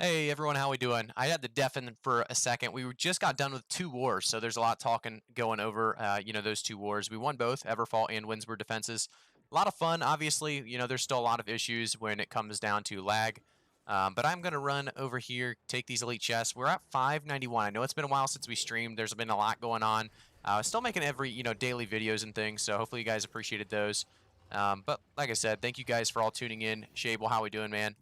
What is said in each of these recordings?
Hey everyone, how we doing? I had the deafen for a second. Just got done with two wars, so there's a lot talking going over. Those two wars. We won both Everfall and Windsburg defenses. A lot of fun, obviously. There's still a lot of issues when it comes down to lag. But I'm gonna run over here, take these elite chests. We're at 591. I know it's been a while since we streamed. There's been a lot going on. Still making every daily videos and things, so hopefully you guys appreciated those. But like I said, thank you guys for all tuning in. Shable, how we doing, man?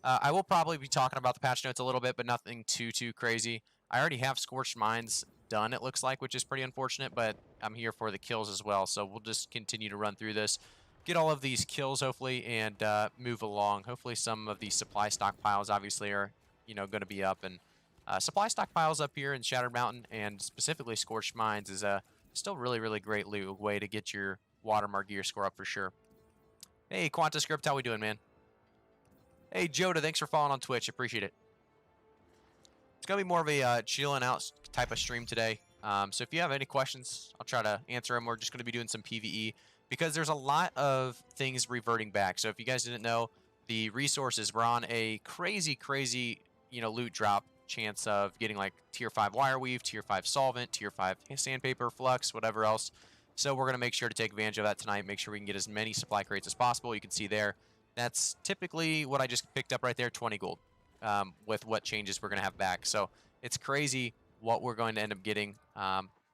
I will probably be talking about the patch notes a little bit, but nothing too crazy. I already have Scorched Mines done, it looks like, which is pretty unfortunate, but I'm here for the kills as well, so we'll just continue to run through this, get all of these kills, hopefully, and move along. Hopefully some of these supply stockpiles, obviously, are, going to be up, and supply stockpiles up here in Shattered Mountain, and specifically Scorched Mines, is a still really great way to get your watermark gear score up for sure. Hey, QuantaScript, how we doing, man? Hey, Joda, thanks for following on Twitch. Appreciate it. It's going to be more of a chilling out type of stream today. So if you have any questions, I'll try to answer them. We're just going to be doing some PvE because there's a lot of things reverting back. So if you guys didn't know, the resources, we're on a crazy, loot drop chance of getting like tier 5 wire weave, tier 5 solvent, tier 5 sandpaper, flux, whatever else. So we're going to make sure to take advantage of that tonight. Make sure we can get as many supply crates as possible. You can see there. That's typically what I just picked up right there, 20 gold, with what changes we're going to have back. So it's crazy what we're going to end up getting,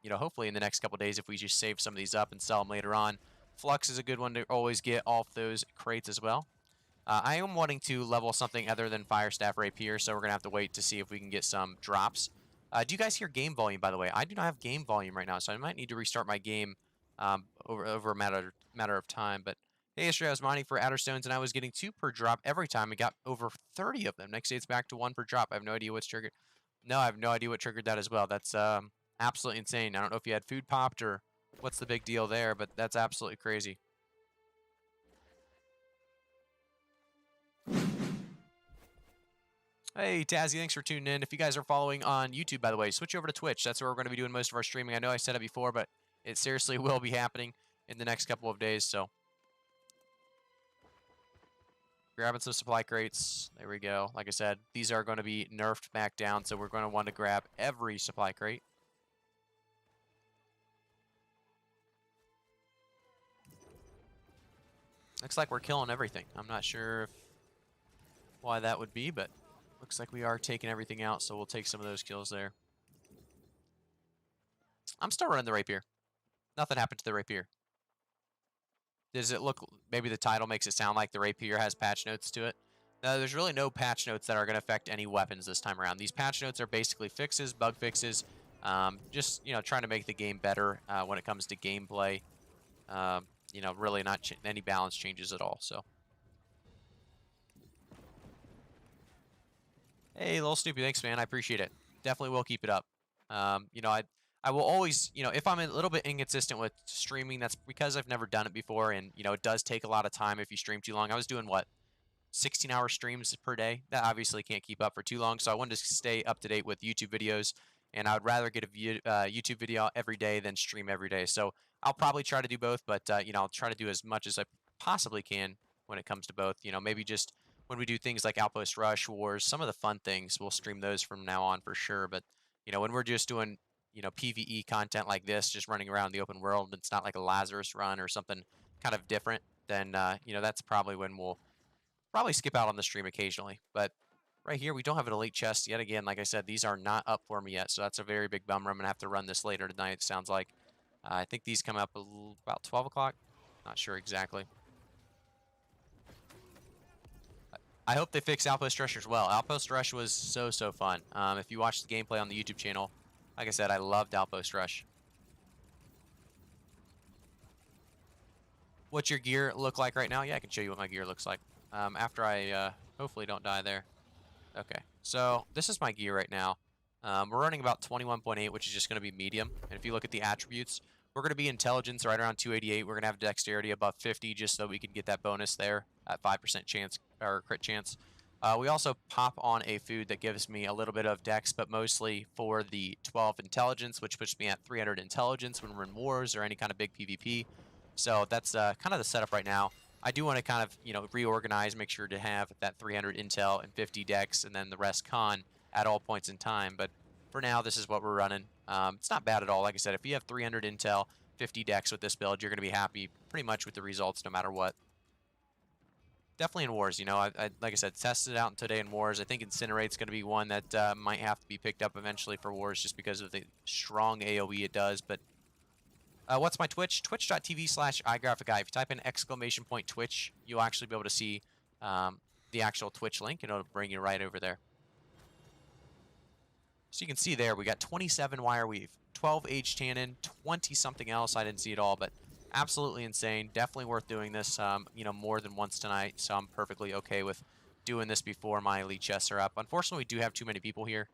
hopefully in the next couple days if we just save some of these up and sell them later on. Flux is a good one to always get off those crates as well. I am wanting to level something other than Fire Staff Rapier, so we're going to have to wait to see if we can get some drops. Do you guys hear game volume, by the way? I do not have game volume right now, so I might need to restart my game over a matter of time, but hey, yesterday I was mining for outer stones and I was getting 2 per drop every time. I got over 30 of them. Next day it's back to 1 per drop. I have no idea what's triggered. No, I have no idea what triggered that as well. That's absolutely insane. I don't know if you had food popped or what's the big deal there, but that's absolutely crazy. Hey, Tazzy, thanks for tuning in. If you guys are following on YouTube, by the way, switch over to Twitch. That's where we're going to be doing most of our streaming. I know I said it before, but it seriously will be happening in the next couple of days, so grabbing some supply crates. There we go. Like I said, these are going to be nerfed back down, so we're going to want to grab every supply crate. Looks like we're killing everything. I'm not sure why that would be, but looks like we are taking everything out, so we'll take some of those kills there. I'm still running the Rapier. Nothing happened to the Rapier. Does it look, maybe the title makes it sound like the Rapier has patch notes to it? No, there's really no patch notes that are going to affect any weapons this time around. These patch notes are basically fixes, bug fixes, just, trying to make the game better when it comes to gameplay. Really not any balance changes at all, so. Hey, Little Snoopy, thanks, man. I appreciate it. Definitely will keep it up. I will always, if I'm a little bit inconsistent with streaming, that's because I've never done it before, and, it does take a lot of time if you stream too long. I was doing, what, 16-hour streams per day? That obviously can't keep up for too long, so I wanted to stay up to date with YouTube videos, and I would rather get a YouTube video every day than stream every day. So I'll probably try to do both, but, I'll try to do as much as I possibly can when it comes to both. Maybe just when we do things like Outpost Rush, Wars, some of the fun things, we'll stream those from now on for sure. But, when we're just doing PvE content like this, just running around the open world, it's not like a Lazarus run or something kind of different, then, that's probably when we'll probably skip out on the stream occasionally. But right here, we don't have an elite chest yet again. Like I said, these are not up for me yet, so that's a very big bummer. I'm going to have to run this later tonight, it sounds like. I think these come up about 12 o'clock. Not sure exactly. I hope they fix Outpost Rush as well. Outpost Rush was so fun. If you watch the gameplay on the YouTube channel, like I said, I loved Outpost Rush. What's your gear look like right now? Yeah, I can show you what my gear looks like. After I hopefully don't die there. Okay, so this is my gear right now. We're running about 21.8, which is just going to be medium. And if you look at the attributes, we're going to be intelligence right around 288. We're going to have dexterity above 50 just so we can get that bonus there at 5% chance or crit chance. We also pop on a food that gives me a little bit of dex, but mostly for the 12 intelligence, which puts me at 300 intelligence when we're in wars or any kind of big PvP. So that's kind of the setup right now. I do want to kind of, reorganize, make sure to have that 300 intel and 50 dex, and then the rest con at all points in time. But for now, this is what we're running. It's not bad at all. Like I said, if you have 300 intel, 50 dex with this build, you're going to be happy pretty much with the results no matter what. Definitely in wars, I like I said, tested it out today in wars. I think Incinerate's going to be one that might have to be picked up eventually for wars just because of the strong AoE it does. But what's my Twitch? Twitch.tv/iGraphicGuy. If you type in !Twitch, you'll actually be able to see the actual Twitch link, and it'll bring you right over there. So you can see there, we got 27 wire weave, 12 H tannin, 20 something else. I didn't see it all, but absolutely insane. Definitely worth doing this, more than once tonight. So I'm perfectly okay with doing this before my elite chests are up. Unfortunately, we do have too many people here.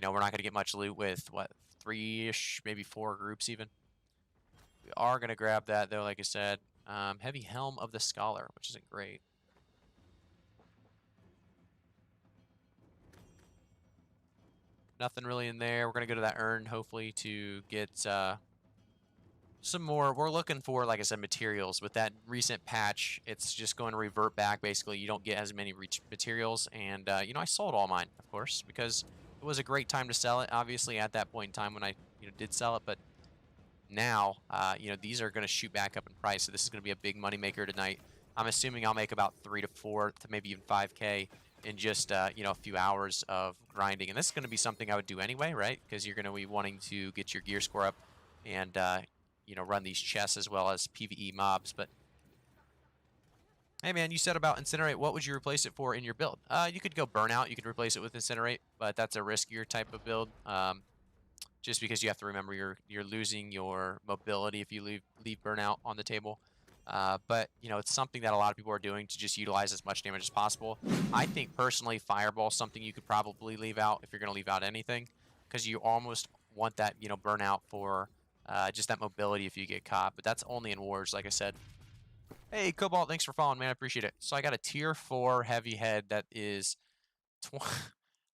We're not going to get much loot with, what, 3-ish, maybe 4 groups even. We are going to grab that, though, like I said. Heavy Helm of the Scholar, which isn't great. Nothing really in there. We're going to go to that urn, hopefully, to get some more. We're looking for, like I said, materials. With that recent patch, it's just going to revert back. Basically, you don't get as many materials. And, I sold all mine, of course, because it was a great time to sell it, obviously, at that point in time when I did sell it. But now, these are going to shoot back up in price. So this is going to be a big money maker tonight. I'm assuming I'll make about 3 to 4 to maybe even 5K in just, a few hours of grinding. And this is going to be something I would do anyway, right? Because you're going to be wanting to get your gear score up and, run these chests as well as PvE mobs. But, hey, man, you said about Incinerate. What would you replace it for in your build? You could go Burnout. You could replace it with Incinerate, but that's a riskier type of build. Just because you have to remember you're losing your mobility if you leave Burnout on the table. But, it's something that a lot of people are doing to just utilize as much damage as possible. I think, personally, Fireball is something you could probably leave out if you're going to leave out anything. Because you almost want that, Burnout for just that mobility if you get caught. But that's only in wars, like I said. Hey, Cobalt, thanks for following, man. I appreciate it. So I got a tier 4 heavy head that is...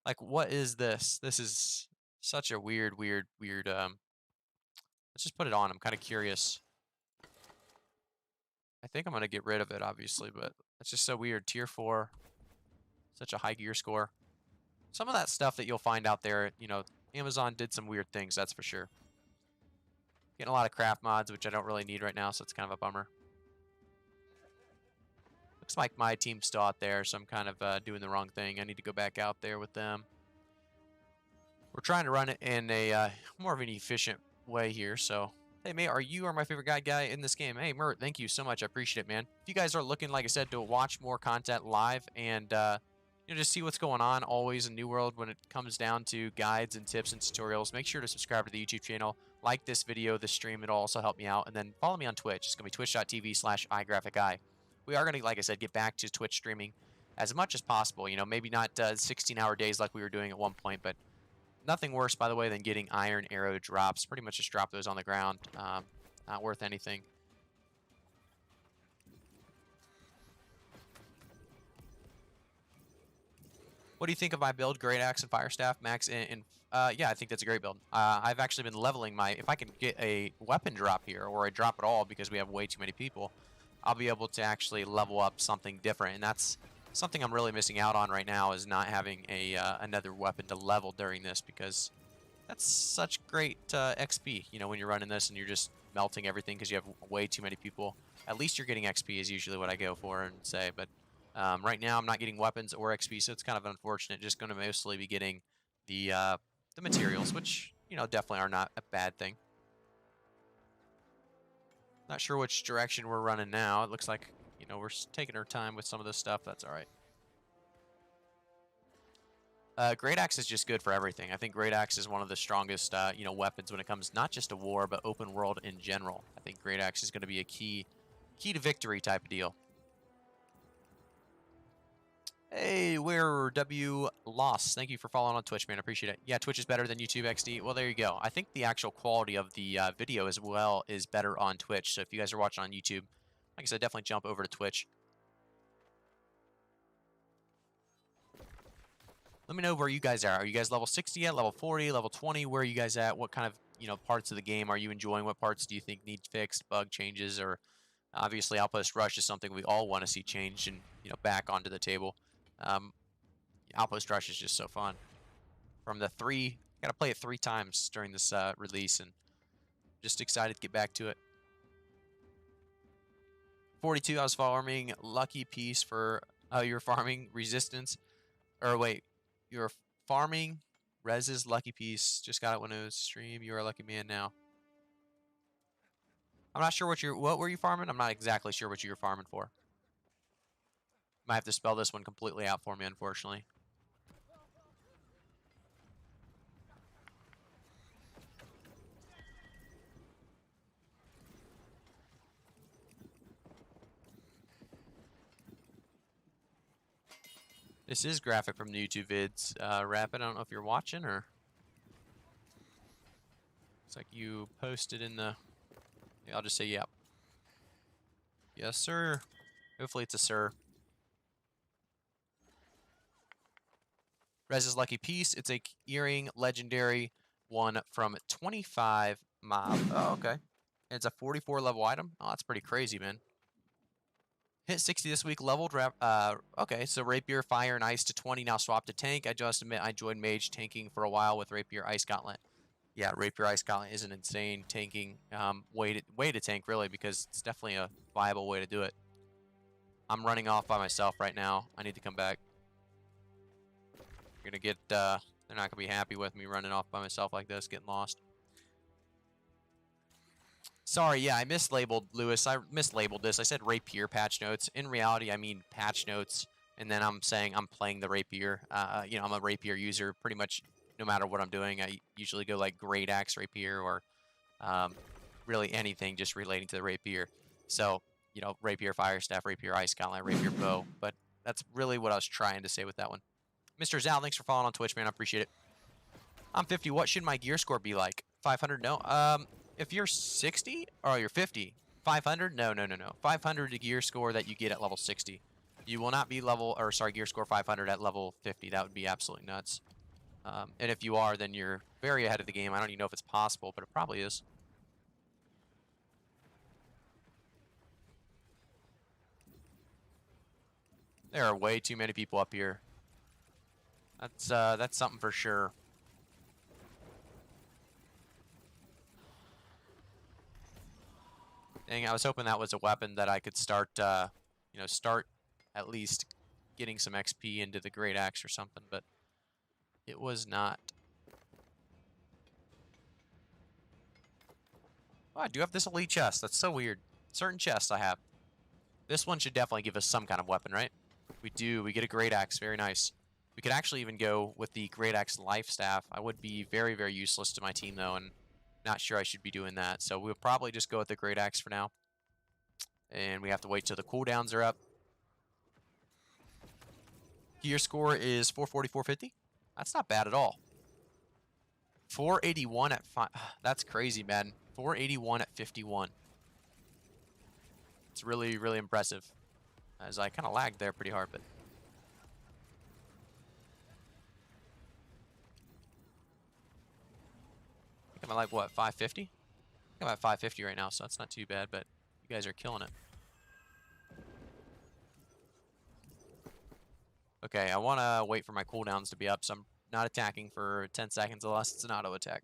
like, what is this? This is such a weird... Let's just put it on. I'm kind of curious. I think I'm going to get rid of it, obviously, but it's just so weird. Tier 4, such a high gear score. Some of that stuff that you'll find out there, Amazon did some weird things, that's for sure. Getting a lot of craft mods, which I don't really need right now, so it's kind of a bummer. Looks like my team's still out there, so I'm kind of doing the wrong thing. I need to go back out there with them. We're trying to run it in a more of an efficient way here, so... Hey, mate, you are my favorite guy in this game. Hey, Merc, thank you so much. I appreciate it, man. If you guys are looking, like I said, to watch more content live and, just see what's going on always in New World when it comes down to guides and tips and tutorials, make sure to subscribe to the YouTube channel. Like this video, this stream. It'll also help me out. And then follow me on Twitch. It's going to be twitch.tv/iGraphicGuy. We are going to, like I said, get back to Twitch streaming as much as possible. Maybe not 16-hour days like we were doing at one point, but... Nothing worse, by the way, than getting iron arrow drops. Pretty much just drop those on the ground. Not worth anything. What do you think of my build? Great Axe and Fire Staff, Max? Yeah, I think that's a great build. I've actually been leveling my... If I can get a weapon drop here, or a drop at all because we have way too many people, I'll be able to actually level up something different. And that's... something I'm really missing out on right now is not having another weapon to level during this, because that's such great XP, when you're running this and you're just melting everything because you have way too many people. At least you're getting XP is usually what I go for and say, but right now I'm not getting weapons or XP, so it's kind of unfortunate. Just going to mostly be getting the materials, which, definitely are not a bad thing. Not sure which direction we're running now. It looks like... we're taking our time with some of this stuff. That's all right. Great Axe is just good for everything. I think Great Axe is one of the strongest, weapons when it comes not just to war, but open world in general. I think Great Axe is going to be a key to victory type of deal. Hey, where W Lost. Thank you for following on Twitch, man. I appreciate it. Yeah, Twitch is better than YouTube XD. Well, there you go. I think the actual quality of the video as well is better on Twitch. So if you guys are watching on YouTube, like I said, definitely jump over to Twitch. Let me know where you guys are. Are you guys level 60 yet? Level 40? Level 20? Where are you guys at? What kind of, parts of the game are you enjoying? What parts do you think need fixed, bug changes, or Obviously, outpost rush is something we all want to see changed and back onto the table. Um, outpost rush is just so fun. From the 3, gotta play it 3 times during this release, and just excited to get back to it. 42, I was farming Lucky Piece for. Oh, you're farming Resistance, or wait, you're farming Rez's Lucky Piece. Just got it when it was stream. You are a lucky man now. I'm not sure what were you farming? I'm not exactly sure what you were farming for. Might have to spell this one completely out for me, unfortunately. This is graphic from the YouTube vids. Rapid, I don't know if you're watching or. Looks like you posted in the. Yeah, I'll just say yep. Yes, sir. Hopefully it's a sir. Rez's Lucky Piece. It's a earring legendary one from 25 mob. Oh, okay. It's a 44 level item. Oh, that's pretty crazy, man. Hit 60 this week, leveled. Okay, so Rapier, Fire, and Ice to 20. Now swapped to Tank. I just admit I enjoyed Mage tanking for a while with Rapier, Ice Gauntlet. Yeah, Rapier, Ice Gauntlet is an insane tanking way to tank, really, because it's definitely a viable way to do it. I'm running off by myself right now. I need to come back. You're gonna get, they're not gonna be happy with me running off by myself like this, getting lost. Sorry, yeah, I mislabeled Lewis. I mislabeled this. I said Rapier patch notes. In reality, I mean patch notes, and then I'm saying I'm playing the Rapier. I'm a Rapier user pretty much no matter what I'm doing. I usually go like Great Axe Rapier or really anything just relating to the Rapier. So, Rapier Fire Staff, Rapier Ice Gauntlet, Rapier Bow. But that's really what I was trying to say with that one. Mr. Zal, thanks for following on Twitch, man. I appreciate it. I'm 50. What should my gear score be like? 500? No. If you're 60 or you're 50, 500? No. 500 the gear score that you get at level 60. You will not be gear score 500 at level 50. That would be absolutely nuts. And if you are, then you're very ahead of the game. I don't even know if it's possible, but it probably is. There are way too many people up here. That's something for sure. Dang, I was hoping that was a weapon that I could start, start at least getting some XP into the Great Axe or something, but it was not. Oh, I do have this elite chest. That's so weird. Certain chests I have. This one should definitely give us some kind of weapon, right? We do. We get a Great Axe. Very nice. We could actually even go with the Great Axe Life Staff. I would be very, very useless to my team, though, and not sure I should be doing that. So we'll probably just go with the Great Axe for now. And we have to wait till the cooldowns are up. Gear score is 440, 450. That's not bad at all. 481 at 5. That's crazy, man. 481 at 51. It's really, really impressive. As I kind of lagged there pretty hard, but. I think I'm at like, what, 550? I'm at 550 right now, so that's not too bad, but you guys are killing it. Okay, I want to wait for my cooldowns to be up, so I'm not attacking for 10 seconds unless it's an auto attack.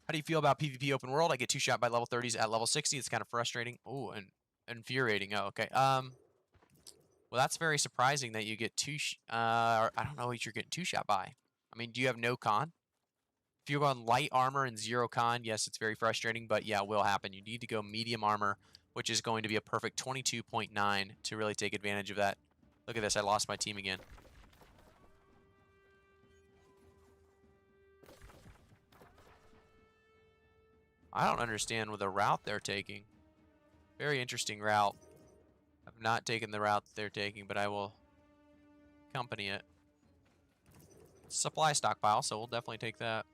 How do you feel about PvP open world? I get 2-shot by level 30s at level 60. It's kind of frustrating. Oh, and infuriating. Oh, okay. Well, that's very surprising that you get I don't know what you're getting 2-shot by. I mean, do you have no con? If you go on light armor and 0 con, yes, it's very frustrating, but yeah, it will happen. You need to go medium armor, which is going to be a perfect 22.9 to really take advantage of that. Look at this, I lost my team again. I don't understand what the route they're taking. Very interesting route. I've not taken the route that they're taking, but I will accompany it. Supply stockpile, so we'll definitely take that.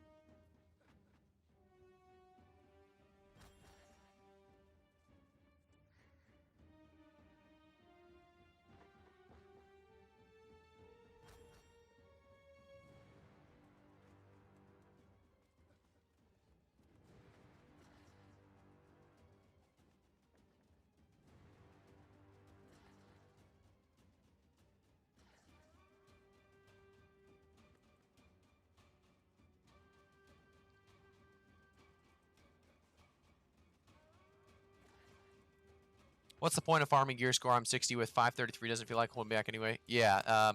What's the point of farming gear score? I'm 60 with 533. Doesn't feel like holding back anyway. Yeah.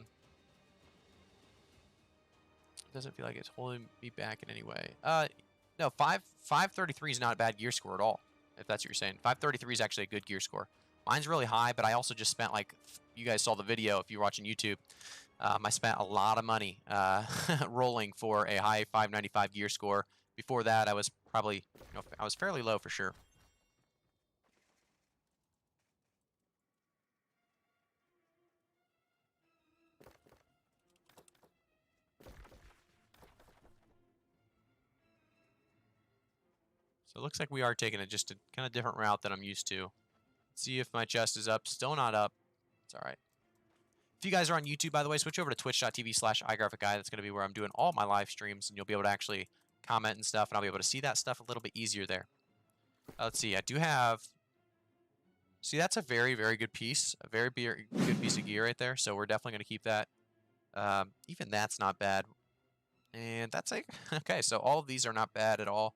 Doesn't feel like it's holding me back in any way. No, 533 is not a bad gear score at all, if that's what you're saying. 533 is actually a good gear score. Mine's really high, but I also just spent, like, you guys saw the video if you're watching YouTube. I spent a lot of money rolling for a high 595 gear score. Before that, I was probably, I was fairly low for sure. So it looks like we are taking just a kind of different route than I'm used to. Let's see if my chest is up. Still not up. It's all right. If you guys are on YouTube, by the way, switch over to twitch.tv/iGraphicGuy. That's going to be where I'm doing all my live streams, and you'll be able to actually comment and stuff, and I'll be able to see that stuff a little bit easier there. Let's see. I do have... See, that's a very, very good piece. A very good piece of gear right there, so we're definitely going to keep that. Even that's not bad. And that's like... Okay, so all of these are not bad at all.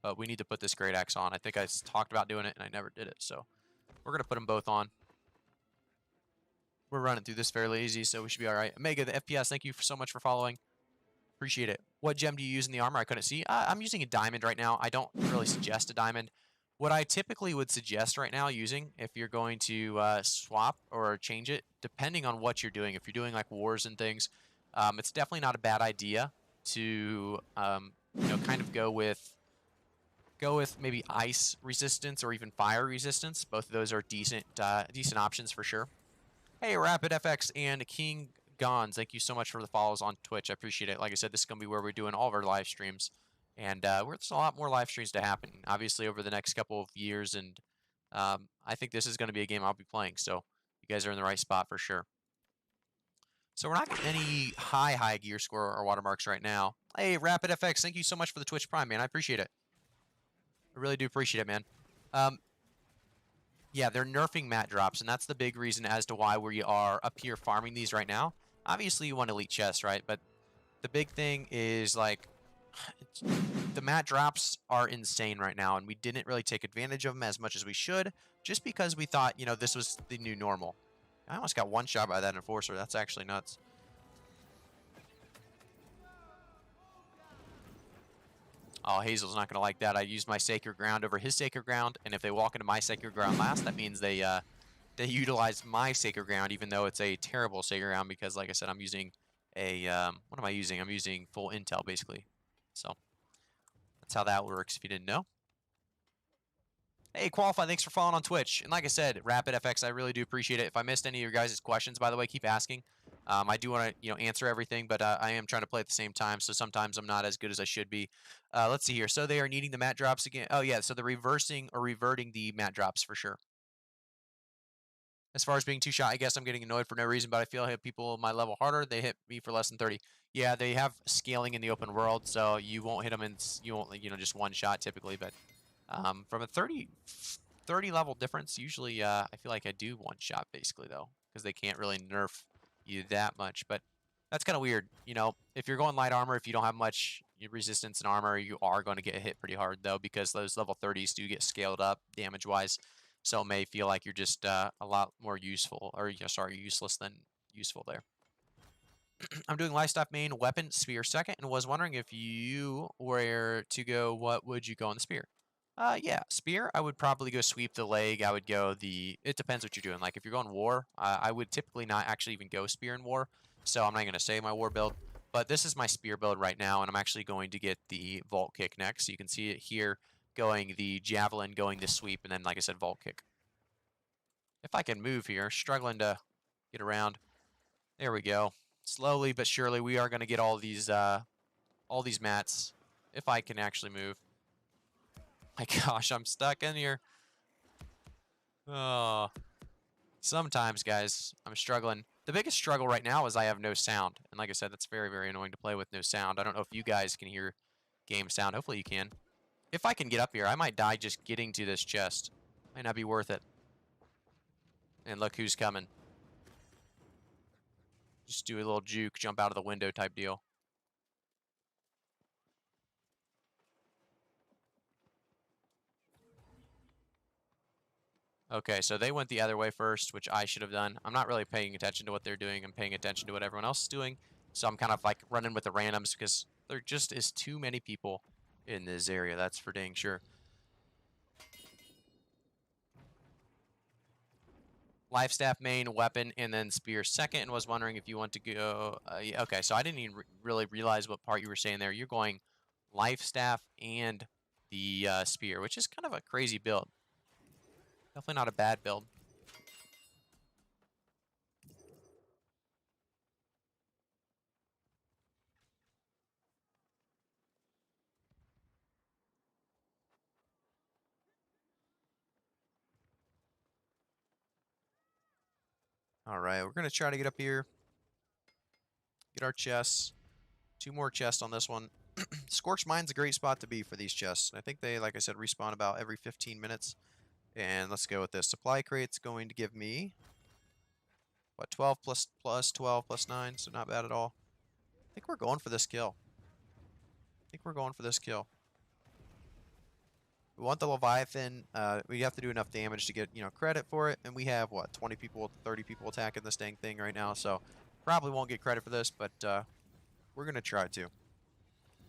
But we need to put this great axe on. I think I talked about doing it, and I never did it, so we're going to put them both on. We're running through this fairly easy, so we should be all right. Omega, the FPS, thank you so much for following. Appreciate it. What gem do you use in the armor? I couldn't see. I'm using a diamond right now. I don't really suggest a diamond. What I typically would suggest right now using, if you're going to swap or change it, depending on what you're doing, if you're doing like wars and things, it's definitely not a bad idea to kind of go with maybe ice resistance or even fire resistance. Both of those are decent options for sure. Hey, Rapid FX and King Gons, thank you so much for the follows on Twitch. I appreciate it. Like I said, this is going to be where we're doing all of our live streams. And there's a lot more live streams to happen, obviously, over the next couple of years. And I think this is going to be a game I'll be playing. So you guys are in the right spot for sure. So we're not getting any high gear score or watermarks right now. Hey, Rapid FX, thank you so much for the Twitch Prime, man. I appreciate it. I really do appreciate it, man. Yeah, they're nerfing mat drops, and that's the big reason as to why we are up here farming these right now. Obviously, you want elite chests, right? But the big thing is, like, the mat drops are insane right now, and we didn't really take advantage of them as much as we should, just because we thought, this was the new normal. I almost got one shot by that enforcer. That's actually nuts. Oh, Hazel's not going to like that. I used my sacred ground over his sacred ground, and if they walk into my sacred ground last, that means they utilize my sacred ground, even though it's a terrible sacred ground because, like I said, I'm using a, what am I using? I'm using full intel, basically. So that's how that works, if you didn't know. Hey, Qualify, thanks for following on Twitch. And like I said, Rapid FX, I really do appreciate it. If I missed any of your guys' questions, by the way, keep asking. I do want to, answer everything, but I am trying to play at the same time, so sometimes I'm not as good as I should be. Let's see here. So they are needing the mat drops again. Oh, yeah, so they're reversing or reverting the mat drops for sure. As far as being two-shot, I guess I'm getting annoyed for no reason, but I feel I hit people my level harder. They hit me for less than 30. Yeah, they have scaling in the open world, so you won't hit them in, you won't, just one shot typically, but from a 30 level difference, usually I feel like I do one shot basically though, because they can't really nerf you that much. But that's kind of weird. If you're going light armor, if you don't have much resistance in armor, you are going to get hit pretty hard though, because those level 30s do get scaled up damage wise. So it may feel like you're just a lot more useful, or useless than useful there. I'm doing lifestyle main, weapon, spear second, and was wondering if you were to go, what would you go on the spear? Yeah, spear, I would probably go sweep the leg. I would go it depends what you're doing. Like, if you're going war, I would typically not actually even go spear in war, so I'm not going to say my war build. But this is my spear build right now, and I'm actually going to get the vault kick next. So you can see it here, going the javelin, going the sweep, and then, like I said, vault kick. If I can move here, struggling to get around. There we go. Slowly but surely, we are going to get all these mats, if I can actually move. My gosh, I'm stuck in here. Oh, sometimes, guys, I'm struggling. The biggest struggle right now is I have no sound. And like I said, that's very, very annoying to play with no sound. I don't know if you guys can hear game sound. Hopefully you can. If I can get up here, I might die just getting to this chest. Might not be worth it. And look who's coming. Just do a little juke, jump out of the window type deal. Okay, so they went the other way first, which I should have done. I'm not really paying attention to what they're doing. I'm paying attention to what everyone else is doing. So I'm kind of like running with the randoms because there just is too many people in this area. That's for dang sure. Life staff main, weapon, and then spear second. And was wondering if you want to go. Yeah, okay, so I didn't even really realize what part you were saying there. You're going life staff and the spear, which is kind of a crazy build. Definitely not a bad build. All right, we're going to try to get up here. Get our chests. 2 more chests on this one. Scorched Mine's a great spot to be for these chests. I think they, like I said, respawn about every 15 minutes. And let's go with this. Supply crate's going to give me, what, 12 plus 12 plus 9, so not bad at all. I think we're going for this kill. We want the Leviathan. We have to do enough damage to get, credit for it. And we have, what, 20 people, 30 people attacking this dang thing right now. So probably won't get credit for this, but we're going to try to.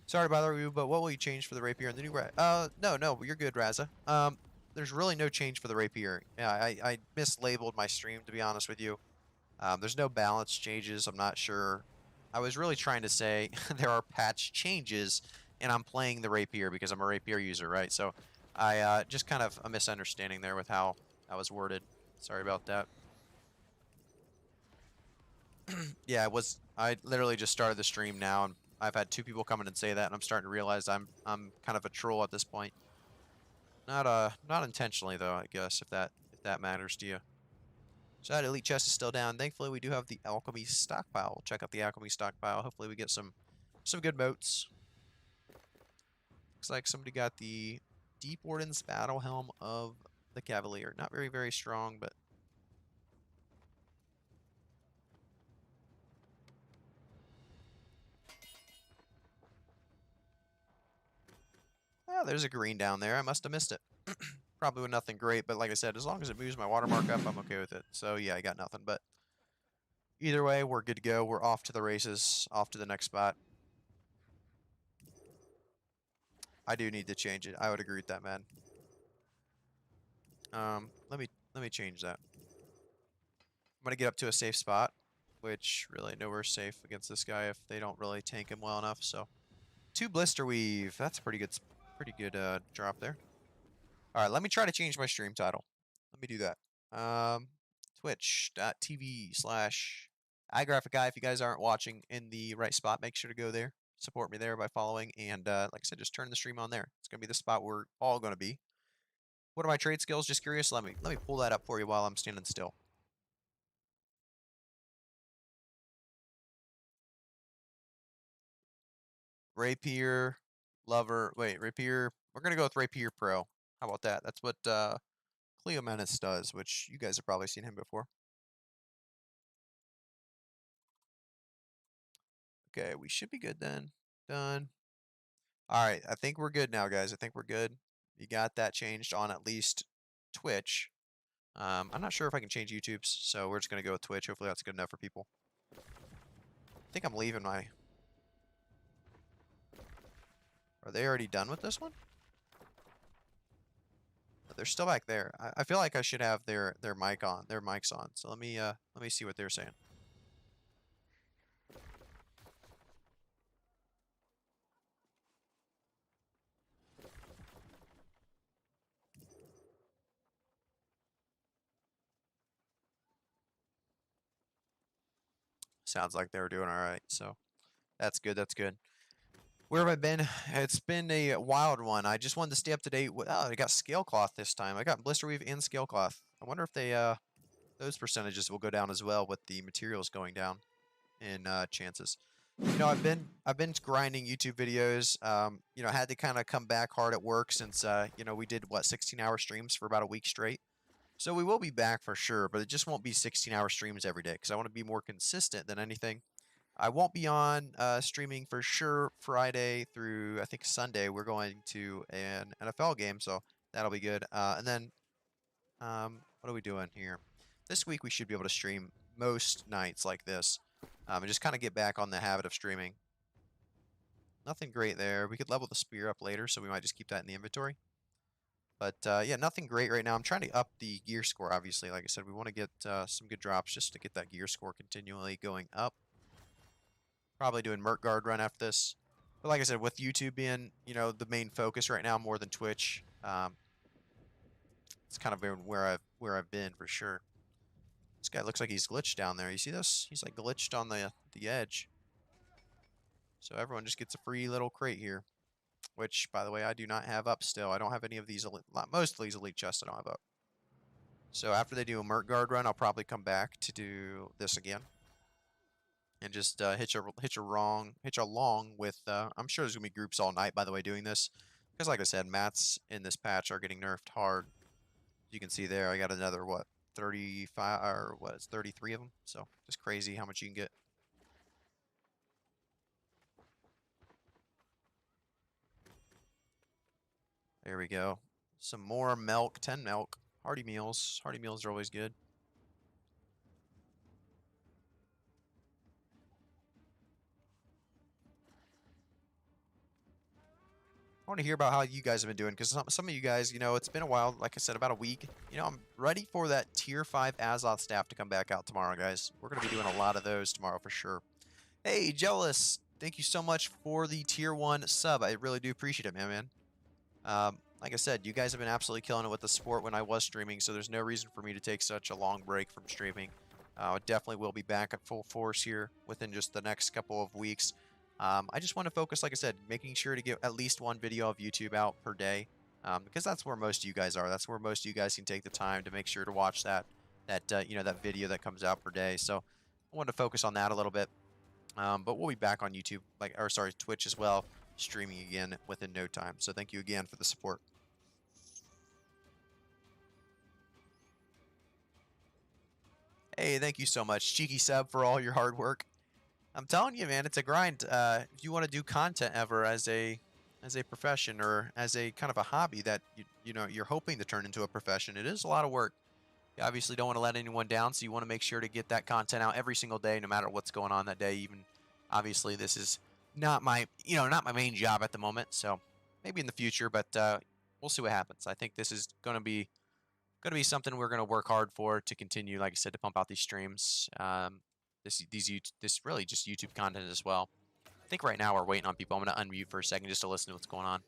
Sorry to bother you, but what will you change for the Rapier and the new no, you're good, Raza. There's really no change for the Rapier. Yeah, I mislabeled my stream, to be honest with you. There's no balance changes. I'm not sure. I was really trying to say there are patch changes, and I'm playing the Rapier because I'm a Rapier user, right? So I just kind of a misunderstanding there with how that was worded. Sorry about that. Yeah, I literally just started the stream now, and I've had 2 people come in and say that, and I'm starting to realize I'm kind of a troll at this point. Not intentionally though, I guess, if that matters to you. So that elite chest is still down. Thankfully, we do have the alchemy stockpile. We'll check out the alchemy stockpile. Hopefully, we get some good moats. Looks like somebody got the Deep Warden's battle helm of the Cavalier. Not very strong, but there's a green down there. I must have missed it. Probably with nothing great, but like I said, as long as it moves my watermark up, I'm okay with it. So yeah, I got nothing, but either way, we're good to go. We're off to the races, off to the next spot. I do need to change it. I would agree with that, man. Let me change that. I'm gonna get up to a safe spot, which really nowhere safe against this guy if they don't really tank him well enough. So 2 blister weave. That's a pretty good drop there. All right, let me try to change my stream title. Let me do that. Twitch.tv/iGraphicGuy. If you guys aren't watching in the right spot, make sure to go there. Support me there by following, and like I said, just turn the stream on there. It's gonna be the spot we're all gonna be. What are my trade skills? Just curious. Let me pull that up for you while I'm standing still. Rapier, Lover. Wait, Rapier. We're gonna go with Rapier Pro. How about that? That's what Cleomenace does, which you guys have probably seen him before. Okay, we should be good then. Done. All right, I think we're good now, guys. I think we're good. You got that changed on at least Twitch. I'm not sure if I can change YouTube's, so we're just gonna go with Twitch. Hopefully that's good enough for people. I think I'm leaving my... Are they already done with this one? They're still back there. I feel like I should have their mics on. So let me see what they're saying. Sounds like they were doing all right. So that's good. That's good. Where have I been? It's been a wild one. I just wanted to stay up to date. Oh, I got scale cloth this time. I got blister weave and scale cloth. I wonder if they those percentages will go down as well with the materials going down in chances. You know, I've been grinding YouTube videos. You know, I had to kind of come back hard at work since you know, we did what 16-hour streams for about a week straight. So we will be back for sure, but it just won't be 16-hour streams every day because I want to be more consistent than anything. I won't be on streaming for sure Friday through I think Sunday. We're going to an NFL game, so that'll be good. And then what are we doing here? This week we should be able to stream most nights like this, and just kind of get back on the habit of streaming. Nothing great there. We could level the spear up later, so we might just keep that in the inventory. But yeah, nothing great right now. I'm trying to up the gear score, obviously. Like I said, we want to get some good drops just to get that gear score continually going up. Probably doing Merc guard run after this. But like I said, with YouTube being, the main focus right now more than Twitch, it's kind of been where I've been for sure. This guy looks like he's glitched down there. You see this? He's like glitched on the edge. So everyone just gets a free little crate here. Which, by the way, I do not have up still. I don't have any of these most of these elite chests I don't have up. So after they do a Merc guard run, I'll probably come back to do this again. And just hitch along with, I'm sure there's going to be groups all night, by the way, doing this. Because like I said, mats in this patch are getting nerfed hard. You can see there, I got another, 35, or what, it's 33 of them. So just crazy how much you can get. There we go. Some more milk, 10 milk. Hearty meals. Hearty meals are always good. I want to hear about how you guys have been doing, because some of you guys, it's been a while, like I said, about a week. I'm ready for that Tier 5 Azoth staff to come back out tomorrow, guys. We're going to be doing a lot of those tomorrow for sure. Hey, Jealous, thank you so much for the Tier 1 sub. I really do appreciate it, man. Like I said, you guys have been absolutely killing it with the support when I was streaming, so there's no reason for me to take such a long break from streaming. I definitely will be back at full force here within just the next couple of weeks. I just want to focus, like I said, making sure to get at least one video of YouTube out per day, because that's where most of you guys are. That's where most of you guys can take the time to make sure to watch that video that comes out per day. So I wanted to focus on that a little bit. But we'll be back on YouTube, Twitch as well, streaming again within no time. So thank you again for the support. Hey, thank you so much, Cheeky Sub, for all your hard work. I'm telling you, man, it's a grind. If you want to do content ever as a profession, or as a kind of a hobby that you're hoping to turn into a profession, it is a lot of work. You obviously don't want to let anyone down, so you want to make sure to get that content out every single day, no matter what's going on that day. Even obviously, this is not my main job at the moment, so maybe in the future, but we'll see what happens. I think this is going to be something we're going to work hard for to continue, like I said, to pump out these streams. This really just YouTube content as well. I think right now we're waiting on people. I'm going to unmute for a second just to listen to what's going on.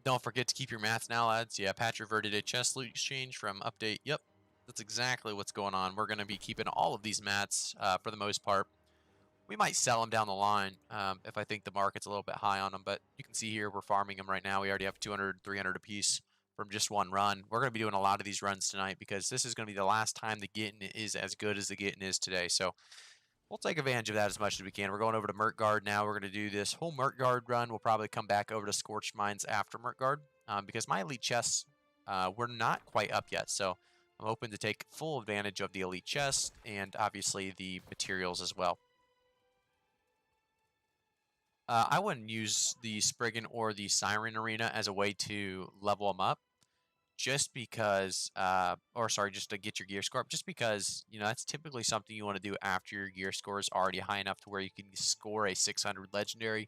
Don't forget to keep your mats now, lads. Yeah, patch reverted a chest loot exchange from update. Yep, that's exactly what's going on. We're going to be keeping all of these mats for the most part. We might sell them down the line if I think the market's a little bit high on them. But you can see here we're farming them right now. We already have 200, 300 apiece from just one run. We're going to be doing a lot of these runs tonight because this is going to be the last time the Gittin is as good as the Gittin is today. So we'll take advantage of that as much as we can. We're going over to Merc Guard now. We're going to do this whole Merc Guard run. We'll probably come back over to Scorched Mines after Merc Guard because my elite chests were not quite up yet. So I'm hoping to take full advantage of the elite chests and obviously the materials as well. I wouldn't use the Spriggan or the Siren Arena as a way to level them up. Just because, just to get your gear score up, just because, that's typically something you want to do after your gear score is already high enough to where you can score a 600 legendary.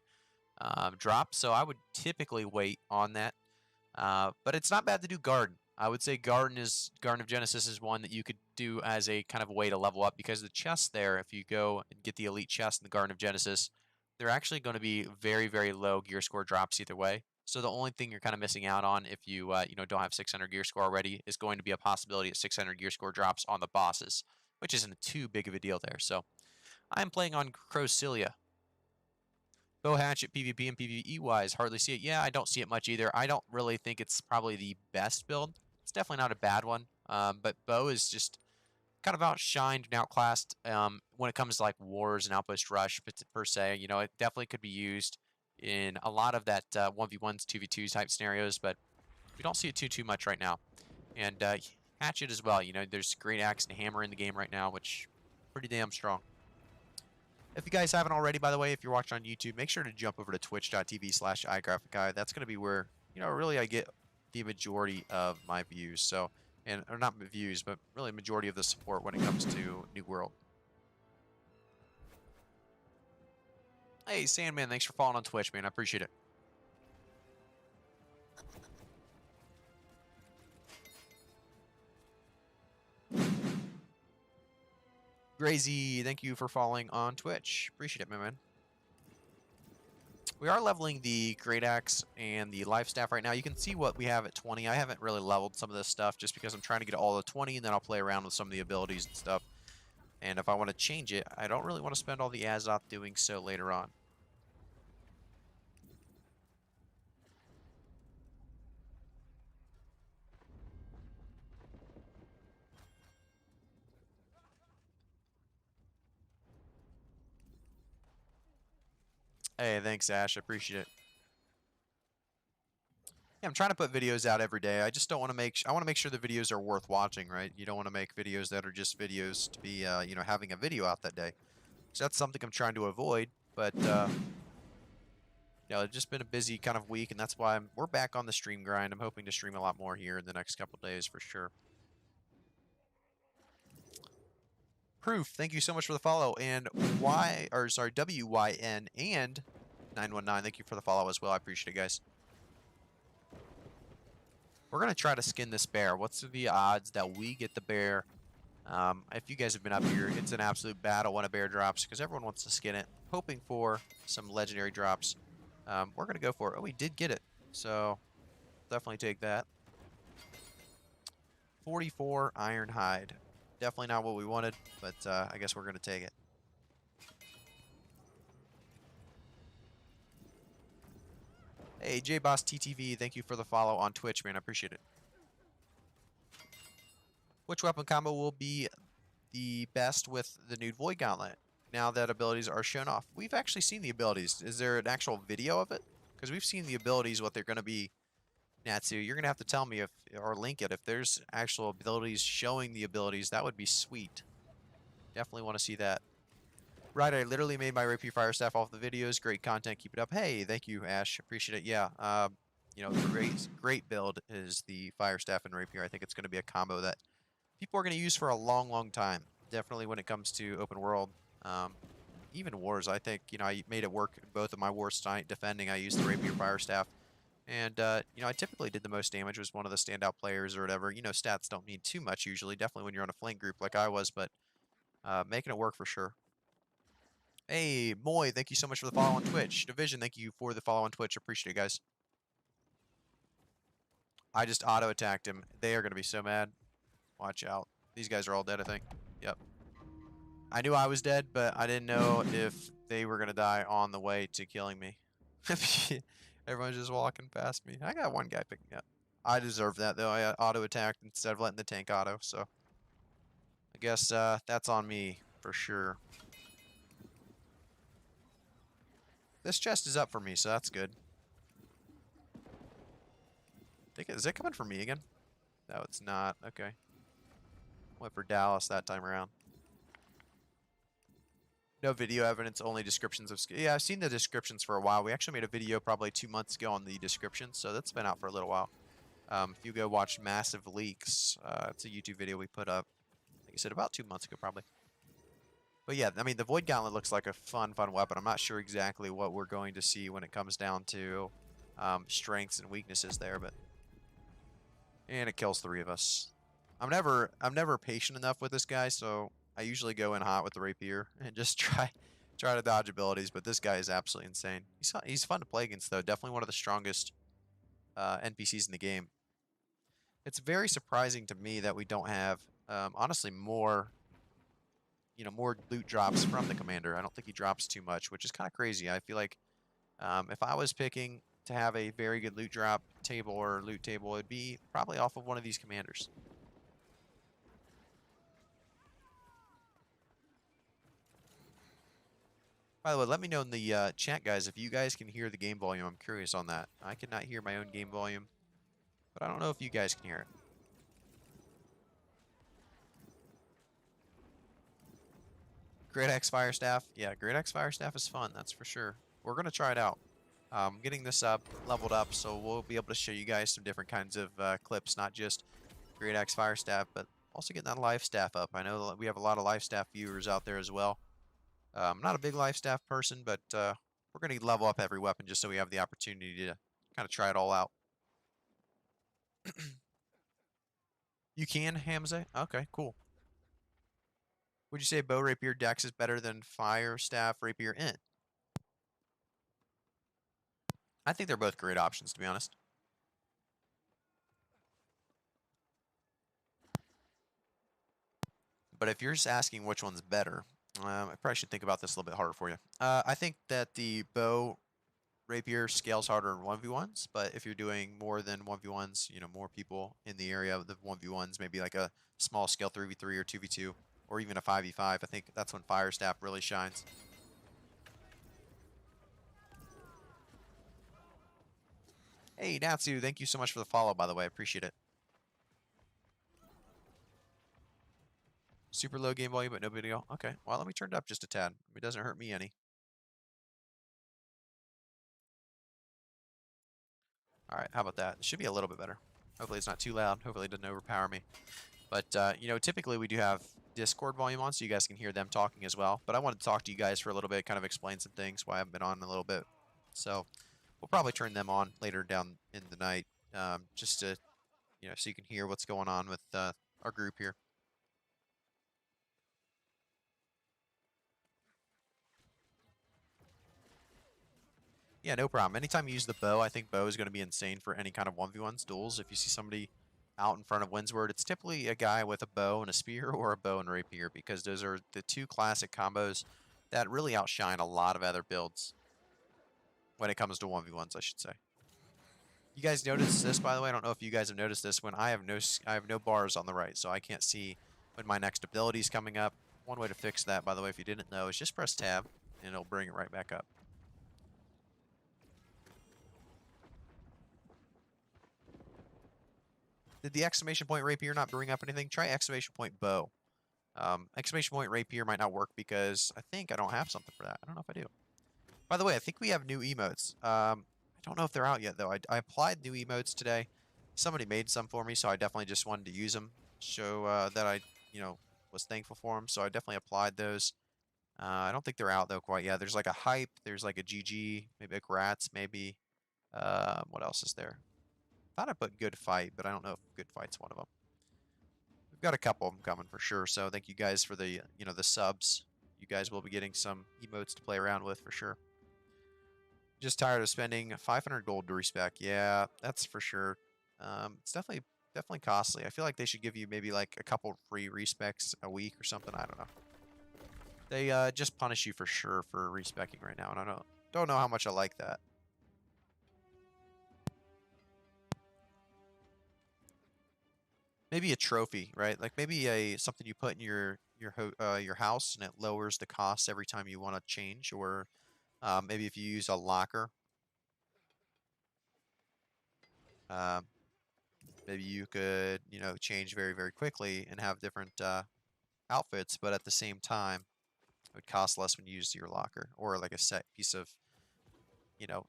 drop, so I would typically wait on that. But it's not bad to do garden. I would say Garden of Genesis is one that you could do as a kind of way to level up, because the chests there, if you go and get the elite chest in the Garden of Genesis, they're actually going to be very, very low gear score drops either way. So the only thing you're kind of missing out on if you don't have 600 gear score already is going to be a possibility at 600 gear score drops on the bosses, which isn't too big of a deal there. So I'm playing on Crocilia. Bow hatchet PvP and PvE wise, hardly see it. Yeah, I don't see it much either. I don't really think it's probably the best build. It's definitely not a bad one. But bow is just kind of outshined and outclassed when it comes to like wars and outpost rush per se. You know, it definitely could be used in a lot of that 1v1s, 2v2s type scenarios, but we don't see it too much right now. And hatchet as well. You know, there's great axe and hammer in the game right now, which pretty damn strong. If you guys haven't already, by the way, if you're watching on YouTube, make sure to jump over to twitch.tv/iGraphicGuy. That's going to be where, really I get the majority of my views. So, or not views, but really majority of the support when it comes to New World. Hey, Sandman, thanks for following on Twitch, man. I appreciate it. Grazy, thank you for following on Twitch. Appreciate it, my man. We are leveling the Great Axe and the Life Staff right now. You can see what we have at 20. I haven't really leveled some of this stuff just because I'm trying to get all the 20, and then I'll play around with some of the abilities and stuff. And if I want to change it, I don't really want to spend all the Azoth doing so later on. Hey, thanks, Ash. I appreciate it. Yeah, I'm trying to put videos out every day. I just don't want to make... I want to make sure the videos are worth watching, right? You don't want to make videos that are just videos to be, having a video out that day. So that's something I'm trying to avoid. But, it's just been a busy kind of week, and that's why we're back on the stream grind. I'm hoping to stream a lot more here in the next couple days for sure. Proof, thank you so much for the follow. And WYN and 919, thank you for the follow as well. I appreciate it, guys. We're going to try to skin this bear. What's the odds that we get the bear? If you guys have been up here, it's an absolute battle when a bear drops because everyone wants to skin it, hoping for some legendary drops. We're going to go for it. Oh, we did get it. So, definitely take that. 44 iron hide. Definitely not what we wanted, but I guess we're going to take it. Hey, JBoss TTV, thank you for the follow on Twitch, man. I appreciate it. Which weapon combo will be the best with the new Void Gauntlet now that abilities are shown off? We've actually seen the abilities. Is there an actual video of it? Because we've seen the abilities, what they're going to be. Natsu, you're going to have to tell me if, or link it, if there's actual abilities showing the abilities. That would be sweet. Definitely want to see that. Right, I literally made my Rapier Fire Staff off the videos. Great content. Keep it up. Hey, thank you, Ash. Appreciate it. Yeah, great build is the Fire Staff and Rapier. I think it's going to be a combo that people are going to use for a long time. Definitely when it comes to open world. Even wars, I think, I made it work in both of my wars tonight. Defending, I used the Rapier Fire Staff. And, I typically did the most damage, was one of the standout players or whatever. Stats don't mean too much usually, definitely when you're on a flank group like I was, but making it work for sure. Hey, Moy, thank you so much for the follow on Twitch. Division, thank you for the follow on Twitch. Appreciate it, guys. I just auto-attacked him. They are going to be so mad. Watch out. These guys are all dead, I think. Yep. I knew I was dead, but I didn't know if they were going to die on the way to killing me. Everyone's just walking past me. I got one guy picking up. I deserve that, though. I auto-attacked instead of letting the tank auto, so I guess that's on me for sure. This chest is up for me, so that's good. Is it coming for me again? No, it's not. Okay. Went for Dallas that time around. No video evidence, only descriptions of... Yeah, I've seen the descriptions for a while. We actually made a video probably 2 months ago on the descriptions, so that's been out for a little while. If you go watch Massive Leaks, it's a YouTube video we put up, like I said, about 2 months ago probably. But yeah, I mean, the Void Gauntlet looks like a fun weapon. I'm not sure exactly what we're going to see when it comes down to strengths and weaknesses there, but and it kills 3 of us. I'm never patient enough with this guy, so I usually go in hot with the Rapier and just try to dodge abilities. But this guy is absolutely insane. He's fun to play against though. Definitely one of the strongest NPCs in the game. It's very surprising to me that we don't have honestly more more loot drops from the commander. I don't think he drops too much, which is kind of crazy. I feel like if I was picking to have a very good loot drop table or loot table, it'd be probably off of one of these commanders. By the way, let me know in the chat, guys, if you guys can hear the game volume. I'm curious on that. I cannot hear my own game volume, but I don't know if you guys can hear it. Great X Fire Staff. Yeah, Great X Fire Staff is fun, that's for sure. We're going to try it out. Getting this up, leveled up, so we'll be able to show you guys some different kinds of clips, not just Great Axe Fire Staff, but also getting that Life Staff up. I know that we have a lot of Life Staff viewers out there as well. I'm not a big Life Staff person, but we're going to level up every weapon just so we have the opportunity to kind of try it all out. You can, Hamza? Okay, cool. Would you say Bow Rapier Dex is better than Fire Staff Rapier Int? I think they're both great options, to be honest. But if you're just asking which one's better, I probably should think about this a little bit harder for you. I think that the Bow Rapier scales harder in 1v1s, but if you're doing more than 1v1s, more people in the area of the 1v1s, maybe like a small scale 3v3 or 2v2, or even a 5v5, I think that's when Fire Staff really shines. Hey, Natsu, thank you so much for the follow, by the way. I appreciate it. Super low game volume, but no big deal. Okay, well, let me turn it up just a tad. It doesn't hurt me any. All right, how about that? It should be a little bit better. Hopefully it's not too loud. Hopefully it doesn't overpower me. But, typically we do have Discord volume on so you guys can hear them talking as well. But I wanted to talk to you guys for a little bit, kind of explain some things, why I haven't been on in a little bit. So we'll probably turn them on later down in the night, just to, so you can hear what's going on with our group here. Yeah, no problem. Anytime you use the bow, I think bow is going to be insane for any kind of 1v1s duels. If you see somebody out in front of Windsward, it's typically a guy with a bow and a spear or a bow and rapier, because those are the two classic combos that really outshine a lot of other builds when it comes to 1v1s, I should say. You guys notice this, by the way? I don't know if you guys have noticed this. When I have no bars on the right, so I can't see when my next ability is coming up. One way to fix that, by the way, if you didn't know, is just press tab, and it'll bring it right back up. Did the exclamation point rapier not bring up anything? Try exclamation point bow. Exclamation point rapier might not work because I think I don't have something for that. I don't know if I do. By the way, I think we have new emotes. I don't know if they're out yet, though. I applied new emotes today. Somebody made some for me, so I definitely just wanted to use them. Show that I, was thankful for them. So I definitely applied those. I don't think they're out, though, quite yet. There's like a hype. There's like a GG. Maybe a grats, maybe. What else is there? Thought I put good fight, but I don't know if good fight's one of them. We've got a couple of them coming for sure, so thank you guys for the, the subs. You guys will be getting some emotes to play around with for sure. Just tired of spending 500 gold to respec. Yeah, that's for sure. It's definitely costly. I feel like they should give you maybe like a couple free respecs a week or something. I don't know. They just punish you for sure for respecking right now, and I don't know how much I like that. Maybe a trophy, right? Like maybe something you put in your house and it lowers the cost every time you want to change, or maybe if you use a locker, um, maybe you could change very quickly and have different outfits, but at the same time it would cost less when you use your locker, or like a set piece of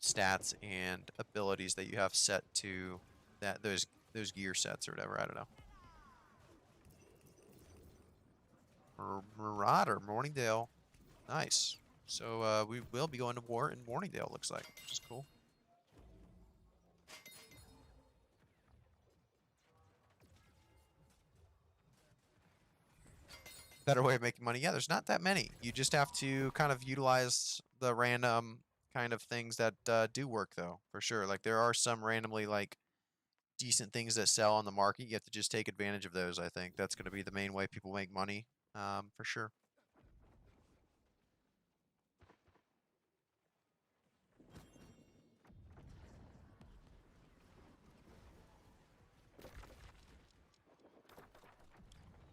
stats and abilities that you have set to those gear sets or whatever. I don't know. Marauder, Morningdale. Nice. So we will be going to war in Morningdale, looks like, which is cool. Better way of making money. Yeah, there's not that many. You just have to kind of utilize the random kind of things that do work, though, for sure. Like, there are some randomly, like, decent things that sell on the market. You have to just take advantage of those, I think. That's going to be the main way people make money, for sure.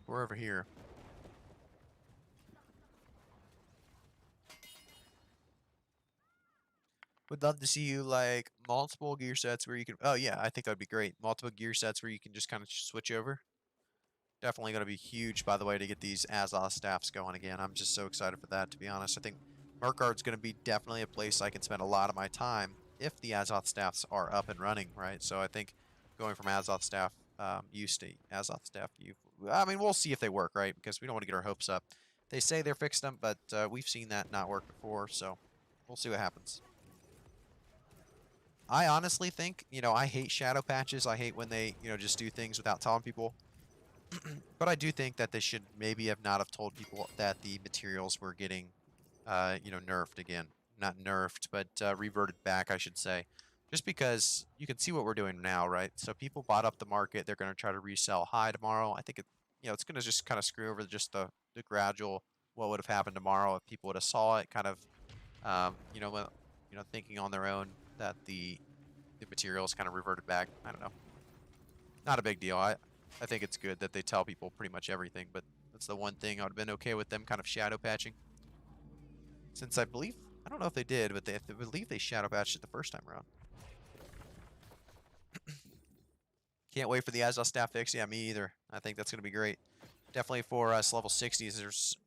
We're over here. Would love to see you, like, multiple gear sets where you can... Oh, yeah, I think that would be great. Multiple gear sets where you can just kind of switch over. Definitely going to be huge, by the way, to get these Azoth staffs going again. I'm just so excited for that, to be honest. I think Merc is going to be definitely a place I can spend a lot of my time if the Azoth staffs are up and running, right? So I think going from Azoth staff use to Azoth staff use... I mean, we'll see if they work, right? Because we don't want to get our hopes up. They say they're fixed them, but we've seen that not work before, so we'll see what happens. I honestly think, I hate shadow patches. I hate when they, just do things without telling people. But I do think that they should maybe have not have told people that the materials were getting, nerfed again. Not nerfed, but reverted back, I should say. Just because you can see what we're doing now, right? So people bought up the market. They're going to try to resell high tomorrow. I think it's going to just kind of screw over just the gradual what would have happened tomorrow if people would have saw it, kind of, thinking on their own that the materials kind of reverted back. I don't know. Not a big deal. I think it's good that they tell people pretty much everything, but that's the one thing I would have been okay with them kind of shadow patching. Since I don't know if they did, but I believe they shadow patched it the first time around. Can't wait for the Azoth staff fix. Yeah, me either. I think that's going to be great. Definitely for us level 60s, there's,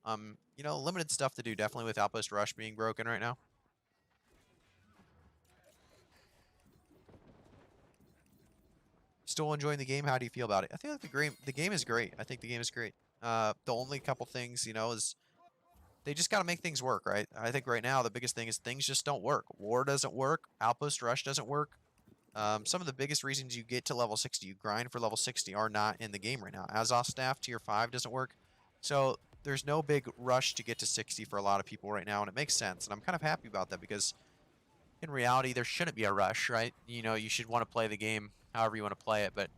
limited stuff to do. Definitely with Outpost Rush being broken right now. Still enjoying the game? How do you feel about it? I feel like the game is great. I think the game is great. The only couple things, is they just got to make things work, right? I think right now the biggest thing is things just don't work. War doesn't work. Outpost Rush doesn't work. Some of the biggest reasons you get to level 60, you grind for level 60, are not in the game right now. Azoth Staff Tier 5 doesn't work. So there's no big rush to get to 60 for a lot of people right now, and it makes sense. And I'm kind of happy about that because in reality, there shouldn't be a rush, right? You should want to play the game however you want to play it, but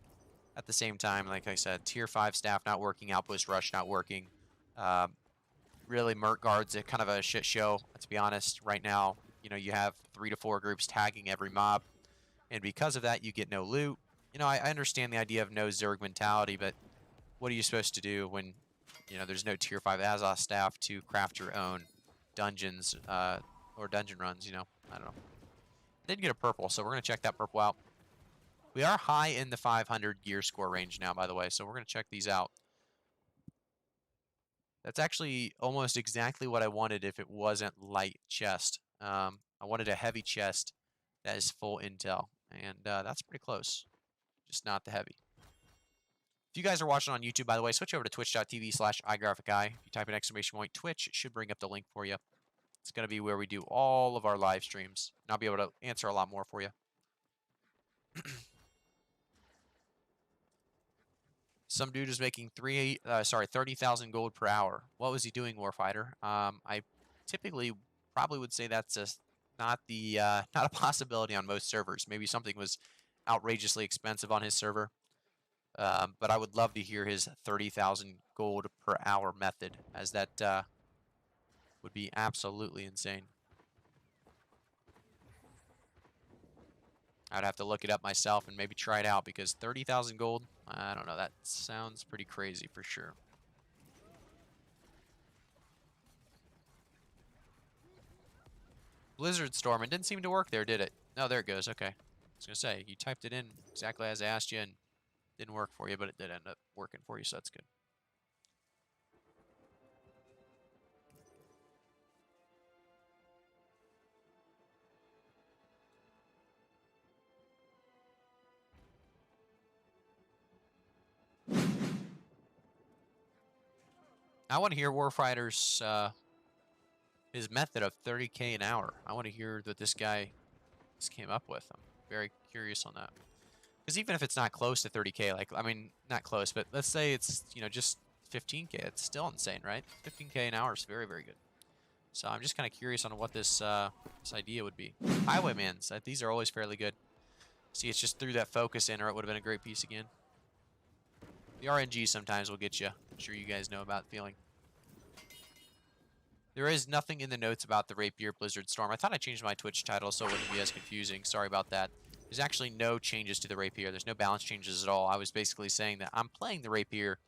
at the same time, like I said, Tier 5 staff not working, Outpost Rush not working. Really, Merc guards a kind of a shit show, let's be honest. Right now, you have 3 to 4 groups tagging every mob, and because of that, you get no loot. I understand the idea of no Zerg mentality, but what are you supposed to do when, there's no Tier 5 Azoth staff to craft your own dungeons or dungeon runs, I don't know. Did get a purple, so we're going to check that purple out. We are high in the 500 gear score range now, by the way, so we're going to check these out. That's actually almost exactly what I wanted if it wasn't light chest. I wanted a heavy chest that is full intel, and that's pretty close. Just not the heavy. If you guys are watching on YouTube, by the way, switch over to twitch.tv/iGraphicEye. If you type an exclamation point Twitch, it should bring up the link for you. It's going to be where we do all of our live streams, and I'll be able to answer a lot more for you. Some dude is making 30,000 gold per hour. What was he doing, Warfighter? I typically probably would say that's not a possibility on most servers. Maybe something was outrageously expensive on his server. But I would love to hear his 30,000 gold per hour method, as that would be absolutely insane. I'd have to look it up myself and maybe try it out, because 30,000 gold, I don't know, that sounds pretty crazy for sure. Blizzard Storm, it didn't seem to work there, did it? No, there it goes, okay. I was going to say, you typed it in exactly as I asked you and didn't work for you, but it did end up working for you, so that's good. I want to hear Warfighter's his method of 30K an hour. I want to hear what this guy just came up with. I'm very curious on that. Because even if it's not close to 30K, like, I mean, not close, but let's say it's, you know, just 15K, it's still insane, right? 15K an hour is very, very good. So I'm just kind of curious on what this this idea would be. Highwaymans, these are always fairly good. See, it's just threw that focus in, or it would have been a great piece again. The RNG sometimes will get you. I'm sure you guys know about the feeling. There is nothing in the notes about the Rapier Blizzard Storm. I thought I changed my Twitch title so it wouldn't be as confusing. Sorry about that. There's actually no changes to the Rapier. There's no balance changes at all. I was basically saying that I'm playing the Rapier,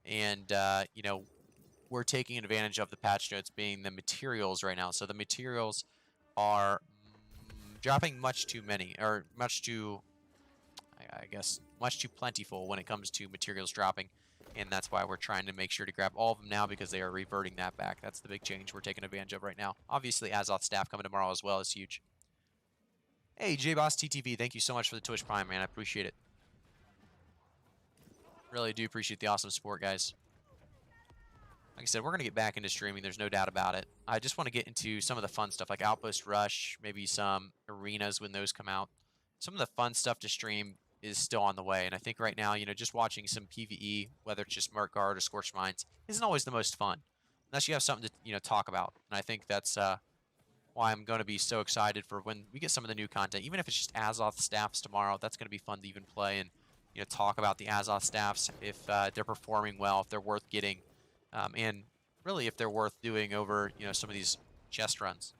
and, you know, we're taking advantage of the patch notes being the materials right now. So the materials are dropping much too many, or much too, I guess, much too plentiful when it comes to materials dropping. And that's why we're trying to make sure to grab all of them now, because they are reverting that back. That's the big change we're taking advantage of right now. Obviously, Azoth staff coming tomorrow as well is huge. Hey, JBoss TTV, thank you so much for the Twitch Prime, man. I appreciate it. Really do appreciate the awesome support, guys. Like I said, we're going to get back into streaming. There's no doubt about it. I just want to get into some of the fun stuff, like Outpost Rush, maybe some arenas when those come out. Some of the fun stuff to stream is still on the way. And I think right now, you know, just watching some PvE, whether it's just Merc or Scorched Mines, isn't always the most fun. Unless you have something to, you know, talk about. And I think that's why I'm going to be so excited for when we get some of the new content. Even if it's just Azoth staffs tomorrow, that's going to be fun to even play and, you know, talk about the Azoth staffs, if they're performing well, if they're worth getting. And really, if they're worth doing over, you know, some of these chest runs.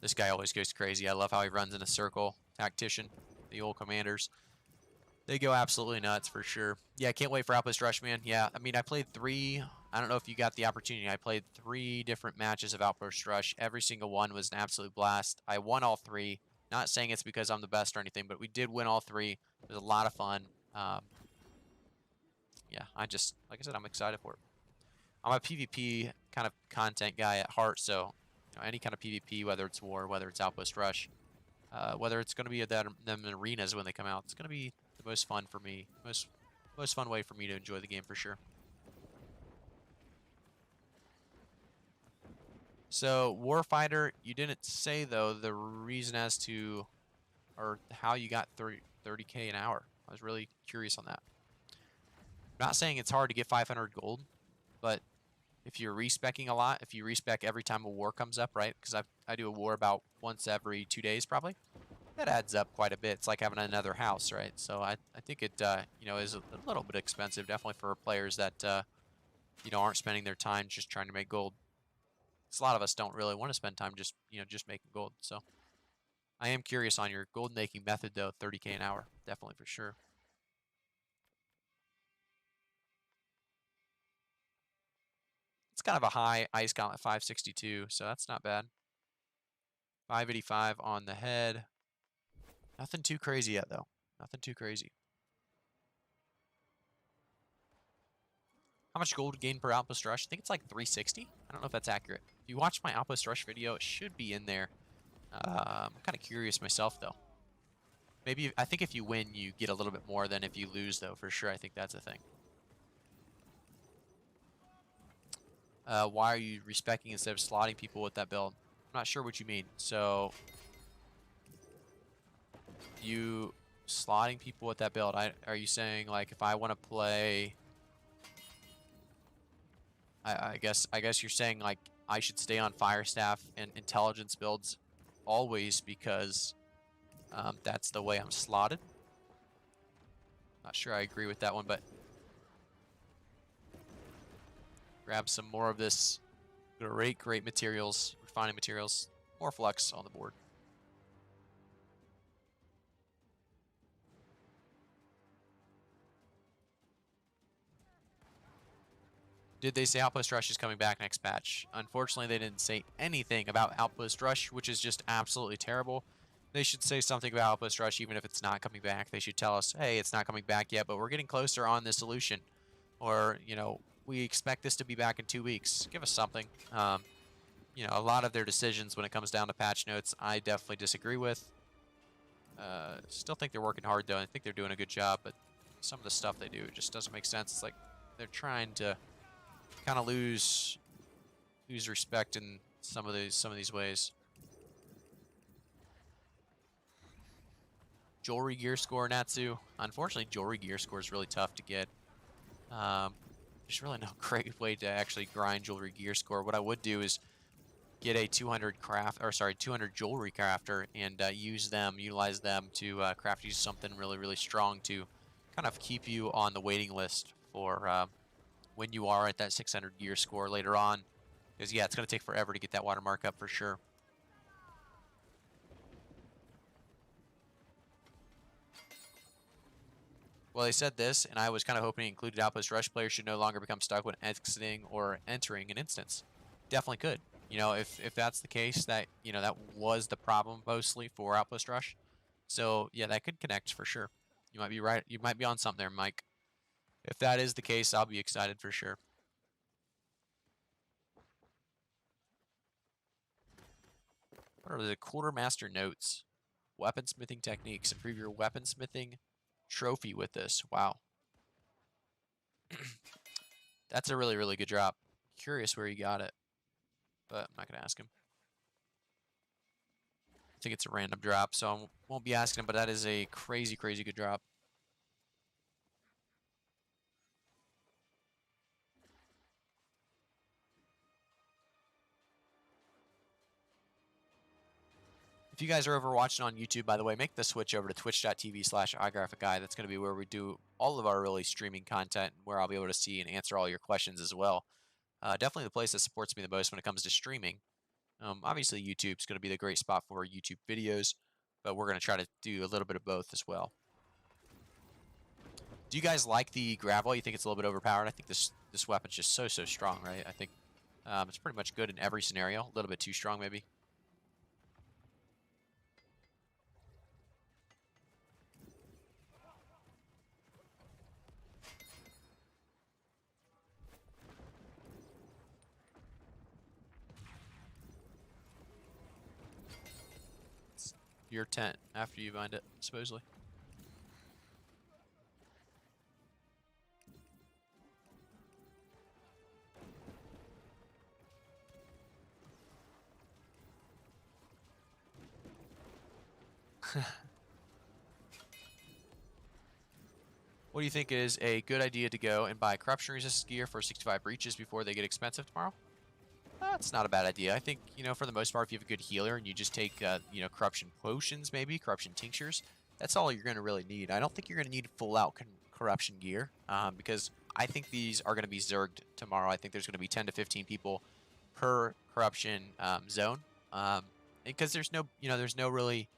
This guy always goes crazy. I love how he runs in a circle. Tactician, the old commanders. They go absolutely nuts for sure. Yeah, I can't wait for Outpost Rush, man. Yeah, I mean, I played 3. I don't know if you got the opportunity. I played 3 different matches of Outpost Rush. Every single one was an absolute blast. I won all 3. Not saying it's because I'm the best or anything, but we did win all 3. It was a lot of fun. Yeah, like I said, I'm excited for it. I'm a PvP kind of content guy at heart, so you know, any kind of PvP, whether it's war, whether it's Outpost Rush, whether it's going to be at them arenas when they come out, it's going to be the most fun for me, most fun way for me to enjoy the game for sure. So Warfighter, you didn't say though the reason as to, or how you got 30K an hour. I was really curious on that. I'm not saying it's hard to get 500 gold, but if you're respecking a lot, if you respec every time a war comes up, right? Because I do a war about once every 2 days probably. That adds up quite a bit. It's like having another house, right? So I think it you know, is a little bit expensive, definitely for players that you know, aren't spending their time just trying to make gold. Because a lot of us don't really want to spend time just, you know, just making gold. So I am curious on your gold making method though. 30K an hour, definitely for sure. It's kind of a high ice gauntlet, 562, so that's not bad. 585 on the head. Nothing too crazy yet, though. Nothing too crazy. How much gold gain per Outpost Rush? I think it's like 360. I don't know if that's accurate. If you watch my Outpost Rush video, it should be in there. I'm kind of curious myself, though. Maybe, I think if you win, you get a little bit more than if you lose, though, for sure. I think that's a thing. Why are you respecking instead of slotting people with that build? I'm not sure what you mean. So, you slotting people with that build, are you saying, like, if I want to play... I guess you're saying, like, I should stay on Fire Staff and Intelligence builds always because that's the way I'm slotted. Not sure I agree with that one, but grab some more of this great materials, refining materials, more flux on the board. Did they say Outpost Rush is coming back next patch? Unfortunately, they didn't say anything about Outpost Rush, which is just absolutely terrible. They should say something about Outpost Rush, even if it's not coming back. They should tell us, hey, it's not coming back yet, but we're getting closer on this solution. Or, you know, we expect this to be back in 2 weeks. Give us something. You know, a lot of their decisions when it comes down to patch notes, I definitely disagree with. Still think they're working hard, though. I think they're doing a good job, but some of the stuff they do just doesn't make sense. It's like they're trying to kind of lose respect in some of these ways. Jewelry gear score, Natsu. Unfortunately, jewelry gear score is really tough to get. There's really no great way to actually grind jewelry gear score. What I would do is get a 200 jewelry crafter and utilize them to craft you something really strong to kind of keep you on the waiting list for when you are at that 600 gear score later on. Because yeah, it's going to take forever to get that watermark up for sure. Well, they said this, and I was kind of hoping included outpost rush players should no longer become stuck when exiting or entering an instance. Definitely could. You know, if that's the case, that, you know, that was the problem mostly for outpost rush. So yeah, that could connect for sure. You might be right. You might be on something there, Mike. If that is the case, I'll be excited for sure. What are the quartermaster notes? Weaponsmithing techniques. Improve your weaponsmithing trophy with this. Wow. That's a really good drop. Curious where he got it, but I'm not going to ask him. I think it's a random drop, so I won't be asking him, but that is a crazy good drop. If you guys are over watching on YouTube, by the way, make the switch over to twitch.tv/iGraphicGuy. That's going to be where we do all of our really streaming content, where I'll be able to see and answer all your questions as well. Definitely the place that supports me the most when it comes to streaming. Obviously, YouTube's going to be the great spot for YouTube videos, but we're going to try to do a little bit of both as well. Do you guys like the gravel? You think it's a little bit overpowered? I think this weapon's just so strong, right? I think it's pretty much good in every scenario. A little bit too strong, maybe. It's your tent after you find it, supposedly. What do you think is a good idea to go and buy corruption resistance gear for 65 breaches before they get expensive tomorrow? That's not a bad idea. I think, you know, for the most part, if you have a good healer and you just take, you know, corruption potions, maybe corruption tinctures, that's all you're going to really need. I don't think you're going to need full out corruption gear, because I think these are going to be zerged tomorrow. I think there's going to be 10 to 15 people per corruption zone, because there's no, you know, there's no really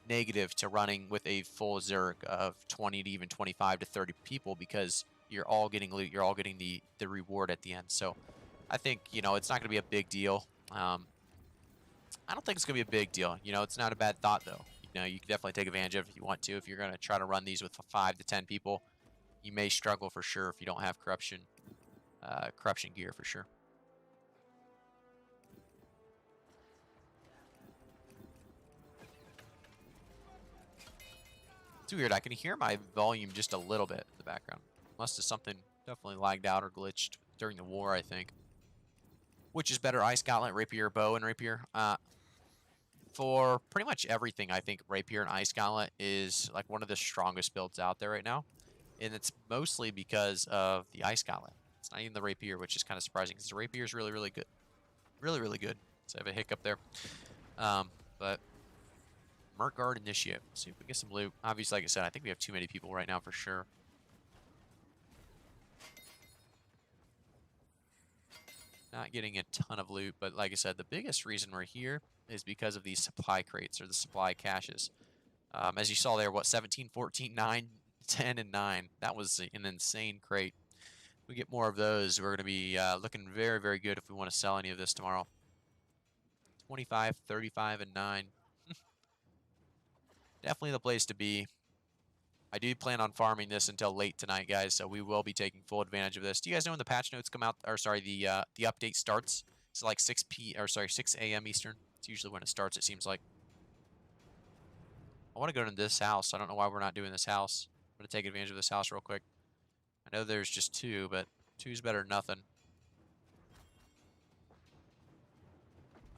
negative to running with a full zerg of 20 to even 25 to 30 people, because you're all getting loot, you're all getting the reward at the end. So I think, you know, it's not going to be a big deal. I don't think it's going to be a big deal. You know, it's not a bad thought, though. You know, you can definitely take advantage of it if you want to. If you're going to try to run these with 5 to 10 people, you may struggle for sure if you don't have corruption gear for sure. It's weird. I can hear my volume just a little bit in the background. Must have something definitely lagged out or glitched during the war, I think. Which is better, Ice Gauntlet, Rapier, Bow, and Rapier? For pretty much everything, I think Rapier and Ice Gauntlet is like one of the strongest builds out there right now. And it's mostly because of the Ice Gauntlet. It's not even the Rapier, which is kind of surprising because the Rapier is really good. Really good. So I have a hiccup there. But Merc Guard Initiate. Let's see if we get some loot. Obviously, like I said, I think we have too many people right now for sure. Not getting a ton of loot, but like I said, the biggest reason we're here is because of these supply crates or the supply caches. As you saw there, what, 17, 14, 9, 10, and 9. That was an insane crate. If we get more of those, we're going to be looking very good if we want to sell any of this tomorrow. 25, 35, and 9. Definitely the place to be. I do plan on farming this until late tonight, guys, so we will be taking full advantage of this. Do you guys know when the patch notes come out, or sorry, the update starts? It's like 6 a.m. Eastern. It's usually when it starts, it seems like. I want to go to this house. I don't know why we're not doing this house. I'm going to take advantage of this house real quick. I know there's just 2, but 2's better than nothing.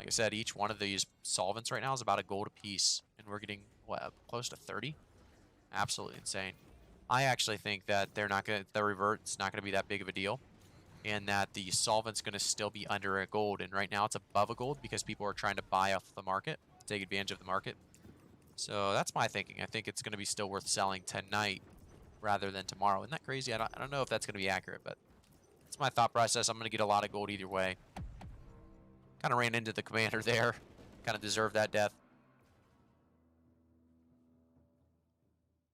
Like I said, each one of these solvents right now is about a gold a piece, and we're getting, what, close to 30? Absolutely insane. I actually think that the revert's not gonna be that big of a deal, and that the solvent's gonna still be under a gold, and right now it's above a gold because people are trying to buy off the market, take advantage of the market. So that's my thinking. I think it's gonna be still worth selling tonight rather than tomorrow. Isn't that crazy? I don't know if that's gonna be accurate, but it's my thought process. I'm gonna get a lot of gold either way. Kind of ran into the commander there. Kind of deserved that death.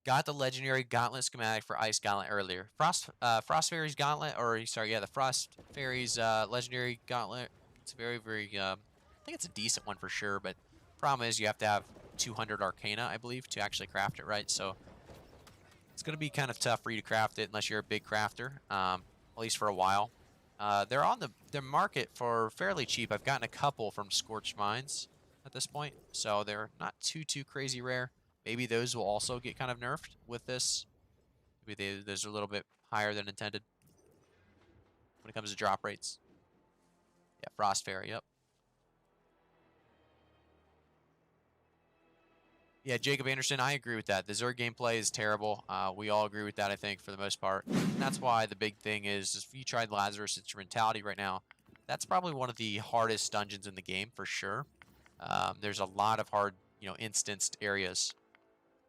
Got the legendary gauntlet schematic for Ice Gauntlet earlier. Frost Fairy's gauntlet, or sorry, yeah, the Frost Fairy's legendary gauntlet. It's very, very. I think it's a decent one for sure, but problem is you have to have 200 Arcana, I believe, to actually craft it right. So it's gonna be kind of tough for you to craft it unless you're a big crafter, at least for a while. They're on the market for fairly cheap. I've gotten a couple from Scorched Mines at this point, so they're not too crazy rare. Maybe those will also get kind of nerfed with this. Maybe those are a little bit higher than intended when it comes to drop rates. Yeah, Frost Fairy, yep. Yeah, Jacob Anderson, I agree with that. The Zerg gameplay is terrible. We all agree with that, I think, for the most part. And that's why the big thing is, if you tried Lazarus Instrumentality right now, that's probably one of the hardest dungeons in the game, for sure. There's a lot of hard, instanced areas.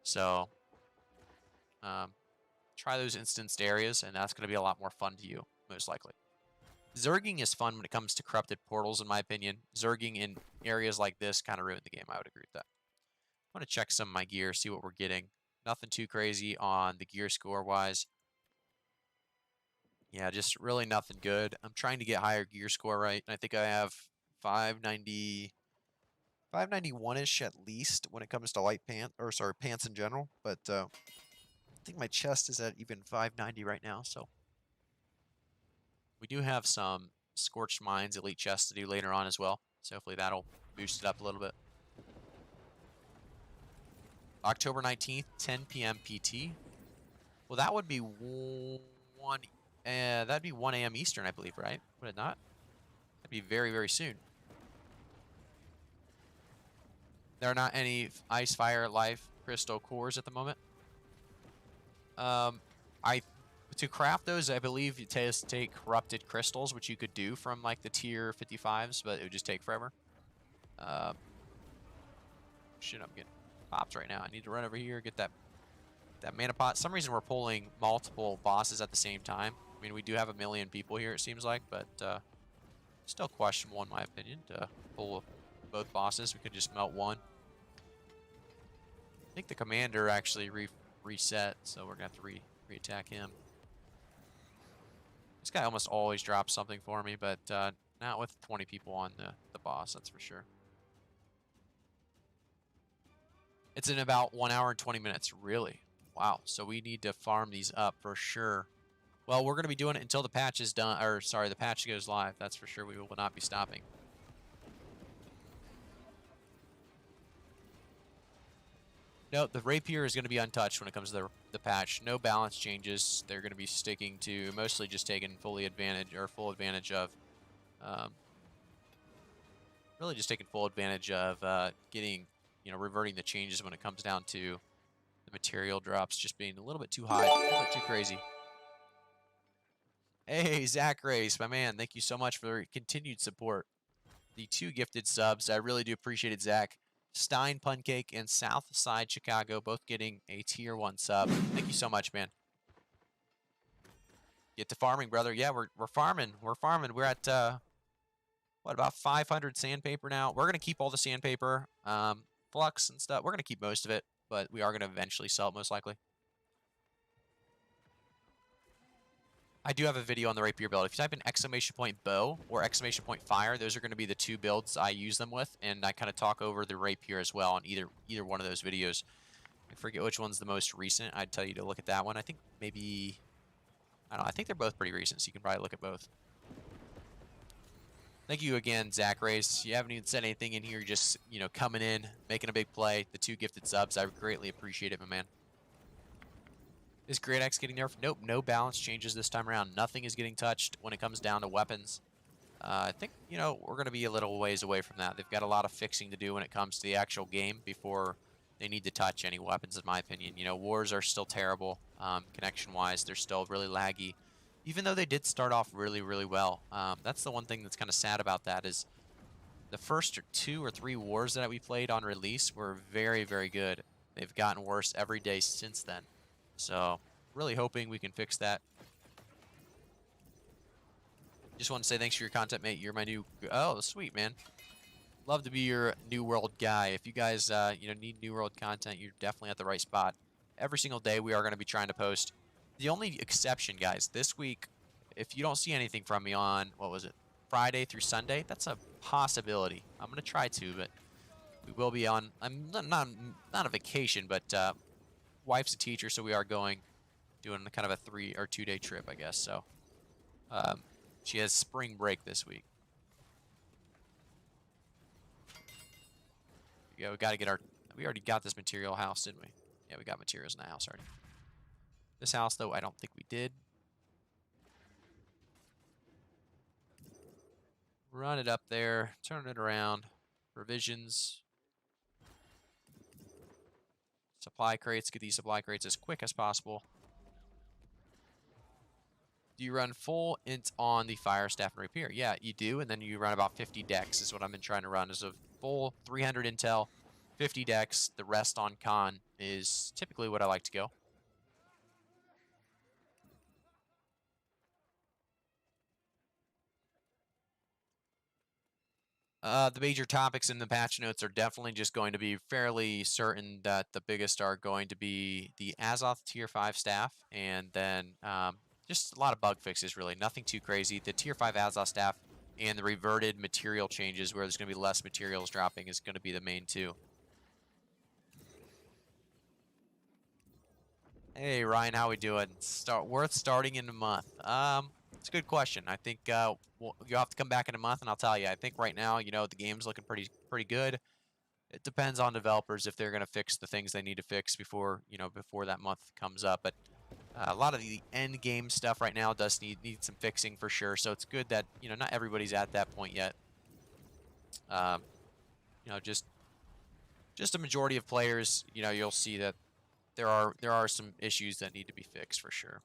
So, try those instanced areas, and that's going to be a lot more fun to you, most likely. Zerging is fun when it comes to corrupted portals, in my opinion. Zerging in areas like this kind of ruined the game. I would agree with that. I want to check some of my gear, see what we're getting. Nothing too crazy on the gear score-wise. Yeah, just really nothing good. I'm trying to get higher gear score, right? And I think I have 590... 591-ish at least when it comes to light pants, or sorry, pants in general. But I think my chest is at even 590 right now, so. We do have some Scorched Mines Elite chests to do later on as well, so hopefully that'll boost it up a little bit. October 19th, 10 p.m. PT. Well, that would be 1 a.m. Eastern, I believe, right? Would it not? That'd be very, very soon. There are not any Ice, Fire, Life, Crystal cores at the moment. To craft those, I believe you take corrupted crystals, which you could do from like the tier 55s, but it would just take forever. Shit, I'm getting popped right now. I need to run over here, get that mana pot. For some reason we're pulling multiple bosses at the same time. I mean, we do have 1 million people here, it seems like, but still questionable in my opinion to pull both bosses. We could just melt one. I think the commander actually reset, so we're gonna have to re-attack him. This guy almost always drops something for me, but not with 20 people on the boss, that's for sure. It's in about 1 hour and 20 minutes, really. Wow, so we need to farm these up for sure. Well, we're going to be doing it until the patch is done, or sorry, the patch goes live. That's for sure. We will not be stopping. No, the Rapier is going to be untouched when it comes to the patch. No balance changes. They're going to be sticking to mostly just taking full advantage of, really just taking full advantage of getting, reverting the changes when it comes down to the material drops just being a little bit too high, a little bit too crazy. Hey, Zach Race, my man, thank you so much for the continued support. The 2 gifted subs, I really do appreciate it, Zach. Stein Puncake and Southside Chicago both getting a tier 1 sub. Thank you so much, man. Get to farming, brother. Yeah, we're farming. We're farming. We're at what, about 500 sandpaper now. We're gonna keep all the sandpaper, flux and stuff. We're gonna keep most of it, but we are gonna eventually sell it most likely. I do have a video on the Rapier build. If you type in !bow or !fire, those are going to be the 2 builds I use them with, and I kind of talk over the Rapier as well on either one of those videos. I forget which one's the most recent. I'd tell you to look at that one. I think maybe, I don't know, I think they're both pretty recent, so you can probably look at both. Thank you again, Zach Race. You haven't even said anything in here, just, coming in, making a big play. The 2 gifted subs, I greatly appreciate it, my man. Is Great Axe getting nerfed? Nope, no balance changes this time around. Nothing is getting touched when it comes down to weapons. I think, you know, we're going to be a little ways away from that. They've got a lot of fixing to do when it comes to the actual game before they need to touch any weapons, in my opinion. You know, wars are still terrible connection-wise. They're still really laggy, even though they did start off really, really well. That's the one thing that's kind of sad about that is the first 2 or 3 wars that we played on release were very, very good. They've gotten worse every day since then. So, really hoping we can fix that. Just want to say thanks for your content, mate. You're my new... Oh, sweet, man. Love to be your New World guy. If you guys, you know, need New World content, you're definitely at the right spot. Every single day we are going to be trying to post. The only exception, guys, this week, if you don't see anything from me on, what was it, Friday through Sunday, that's a possibility. I'm going to try to, but we will be on... I'm not a vacation, but wife's a teacher, so we are doing kind of a 3 or 2 day trip, I guess. So she has spring break this week. Yeah, we got to get our... We already got this material house, didn't we? Yeah, we got materials in the house already. This house, though, I don't think we did. Run it up there. Turn it around. Provisions. Supply crates. Get these supply crates as quick as possible. Do you run full int on the fire staff and rapier? Yeah, you do, and then you run about 50 decks is what I've been trying to run. Is a full 300 intel, 50 decks. The rest on con is typically what I like to go. The major topics in the patch notes are definitely just going to be fairly certain that the biggest are going to be the Azoth Tier 5 staff, and then just a lot of bug fixes, really. Nothing too crazy. The Tier 5 Azoth staff and the reverted material changes where there's going to be less materials dropping is going to be the main two. Hey, Ryan, how we doing? Worth starting in a month. It's a good question. I think you'll have to come back in a month, and I'll tell you. I think right now, you know, the game's looking pretty good. It depends on developers if they're going to fix the things they need to fix before, you know, before that month comes up. But a lot of the end game stuff right now does need some fixing for sure. So it's good that, you know, not everybody's at that point yet. You know, just a majority of players, you know, you'll see that there are some issues that need to be fixed for sure.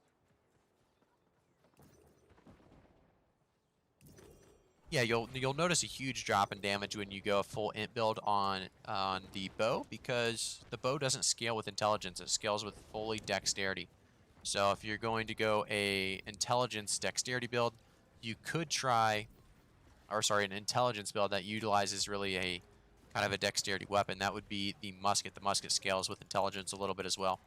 Yeah, you'll notice a huge drop in damage when you go a full int build on the bow, because the bow doesn't scale with intelligence; it scales with fully dexterity. So if you're going to go a intelligence dexterity build, you could try, or sorry, an intelligence build that utilizes really a kind of a dexterity weapon. That would be the musket. The musket scales with intelligence a little bit as well.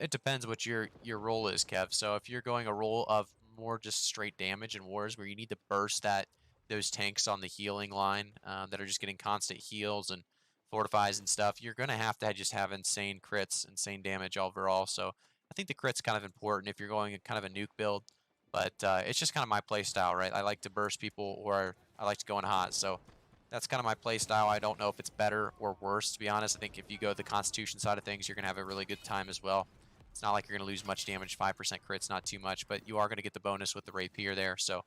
It depends what your role is, Kev. So if you're going a role of more just straight damage in wars where you need to burst those tanks on the healing line that are just getting constant heals and fortifies and stuff, you're gonna have to just have insane crits, insane damage overall. So I think the crit's kind of important if you're going kind of a nuke build, but it's just kind of my play style, right? I like to burst people, or I like to go in hot. So that's kind of my play style. I don't know if it's better or worse, to be honest. I think if you go the Constitution side of things, you're going to have a really good time as well. It's not like you're going to lose much damage. 5% crits, not too much, but you are going to get the bonus with the Rapier there. So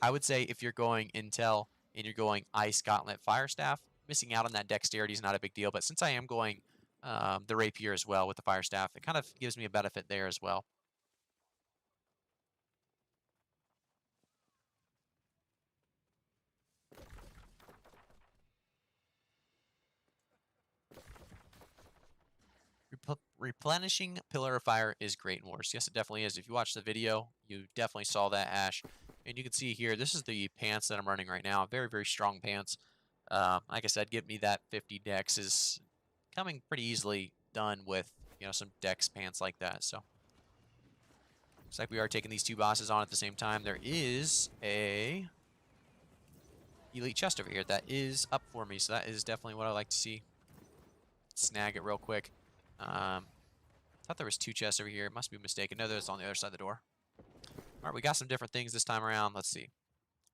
I would say if you're going Intel and you're going Ice, Gauntlet, Fire Staff, missing out on that dexterity is not a big deal. But since I am going the Rapier as well with the Fire Staff, it kind of gives me a benefit there as well. Replenishing Pillar of Fire is great in Wars. Yes, it definitely is. If you watch the video, you definitely saw that, Ash. And you can see here, this is the pants that I'm running right now. Very, very strong pants. Like I said, give me that 50 dex is coming pretty easily done with, you know, some dex pants like that. So looks like we are taking these 2 bosses on at the same time. There is a elite chest over here that is up for me. So that is definitely what I like to see. Snag it real quick. Thought there was 2 chests over here. Must be mistaken. No, there's on the other side of the door. All right, we got some different things this time around. Let's see.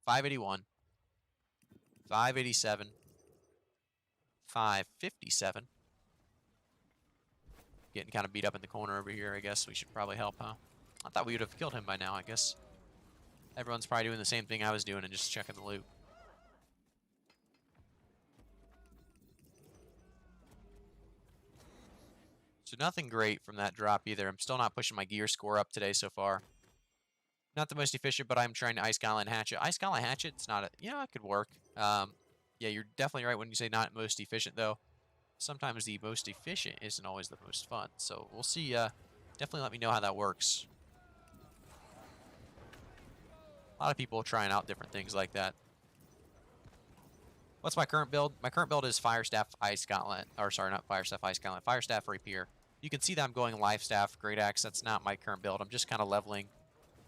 581. 587. 557. getting kind of beat up in the corner over here. I guess we should probably help, huh? I thought we would have killed him by now, I guess. Everyone's probably doing the same thing I was doing and just checking the loot. So nothing great from that drop either. I'm still not pushing my gear score up today so far. Not the most efficient, but I'm trying to Ice Gauntlet Hatchet. Ice Gauntlet Hatchet, it's not a... Yeah, it could work. Yeah, you're definitely right when you say not most efficient, though. Sometimes the most efficient isn't always the most fun. So we'll see. Definitely let me know how that works. A lot of people trying out different things like that. What's my current build? My current build is Fire Staff Ice Gauntlet. Or sorry, not Fire Staff Ice Gauntlet. Fire Staff Rapier. You can see that I'm going Life Staff, Great Axe. That's not my current build. I'm just kind of leveling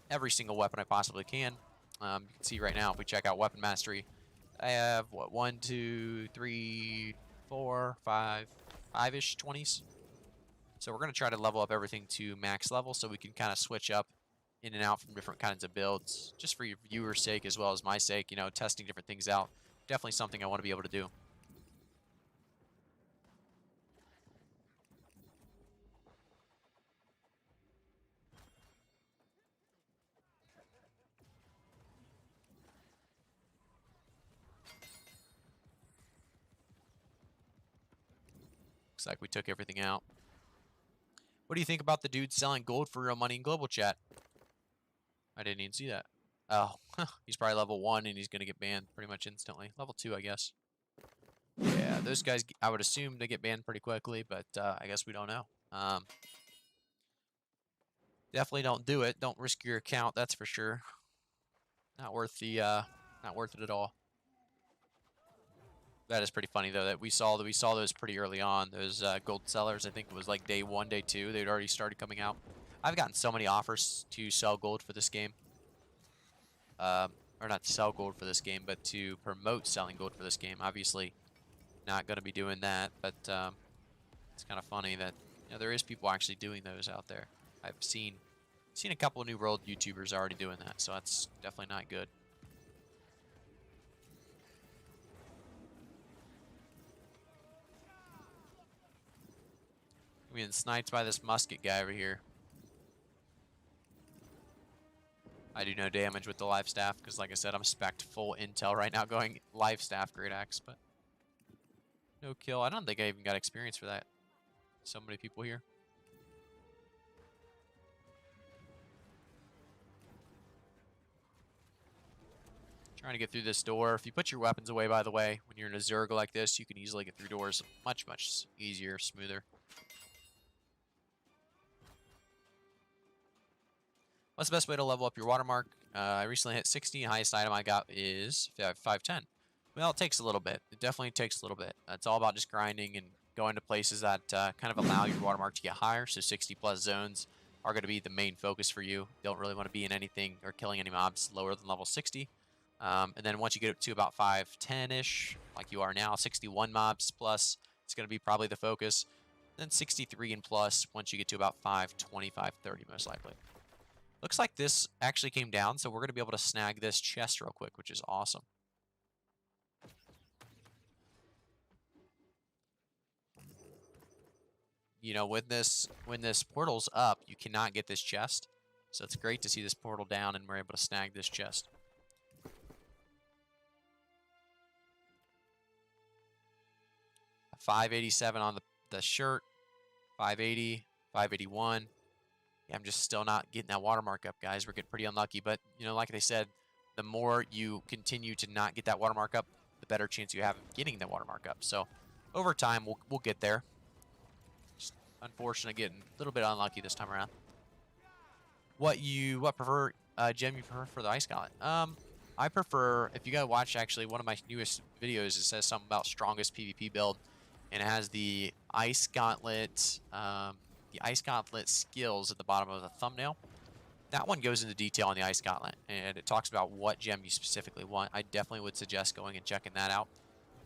every single weapon I possibly can. You can see right now, if we check out Weapon Mastery, I have, what, 1, 2, 3, 4, 5, 5-ish 20s. So we're going to try to level up everything to max level so we can kind of switch up in and out from different kinds of builds, just for your viewers' sake as well as my sake, you know, testing different things out. Definitely something I want to be able to do. Looks like we took everything out. What do you think about the dude selling gold for real money in global chat? I didn't even see that. Oh, he's probably level 1 and he's going to get banned pretty much instantly. Level 2, I guess. Yeah, those guys, I would assume they get banned pretty quickly, but I guess we don't know. Definitely don't do it. Don't risk your account, that's for sure. Not worth it at all. That is pretty funny though that we saw those pretty early on. Those gold sellers, I think it was like day 1, day 2. They'd already started coming out. I've gotten so many offers to sell gold for this game. Or not to sell gold for this game, but to promote selling gold for this game. Obviously, not going to be doing that, but it's kind of funny that there is people actually doing those out there. I've seen a couple of New World YouTubers already doing that, so that's definitely not good. I'm getting sniped by this musket guy over here. I do no damage with the life staff because, like I said, I'm spec'd full intel right now going life staff Great Axe, but no kill. I don't think I even got experience for that. So many people here. Trying to get through this door. If you put your weapons away, by the way, when you're in a Zerg like this, you can easily get through doors much, much easier, smoother. What's the best way to level up your watermark? I recently hit 60. Highest item I got is 510. Well, it takes a little bit. It definitely takes a little bit. It's all about just grinding and going to places that kind of allow your watermark to get higher. So 60 plus zones are going to be the main focus for you. You don't really want to be in anything or killing any mobs lower than level 60. And then once you get up to about 510-ish, like you are now, 61 mobs plus, it's going to be probably the focus. Then 63 and plus once you get to about 520, 530 most likely. Looks like this actually came down, so we're going to be able to snag this chest real quick, which is awesome. You know, when this portal's up, you cannot get this chest. So it's great to see this portal down and we're able to snag this chest. A 587 on the shirt, 580, 581. Yeah, I'm just still not getting that watermark up, guys. We're getting pretty unlucky. But, you know, like they said, the more you continue to not get that watermark up, the better chance you have of getting that watermark up. So, over time, we'll get there. Just unfortunate getting a little bit unlucky this time around. What prefer, gem you prefer for the Ice Gauntlet? I prefer, if you guys watch, actually, one of my newest videos, it says something about strongest PvP build. And it has the Ice Gauntlet, the Ice Gauntlet skills at the bottom of the thumbnail. That one goes into detail on the Ice Gauntlet, and it talks about what gem you specifically want. I definitely would suggest going and checking that out.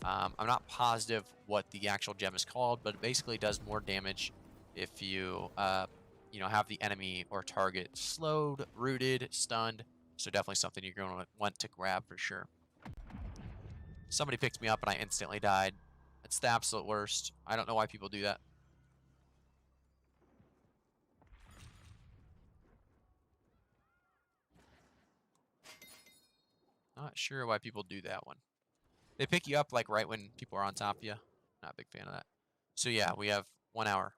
I'm not positive what the actual gem is called, but it basically does more damage if you, you know, have the enemy or target slowed, rooted, stunned. So definitely something you're going to want to grab for sure. Somebody picked me up and I instantly died. It's the absolute worst. I don't know why people do that. Not sure why people do that one. They pick you up like right when people are on top of you. Not a big fan of that. So yeah, we have 1 hour.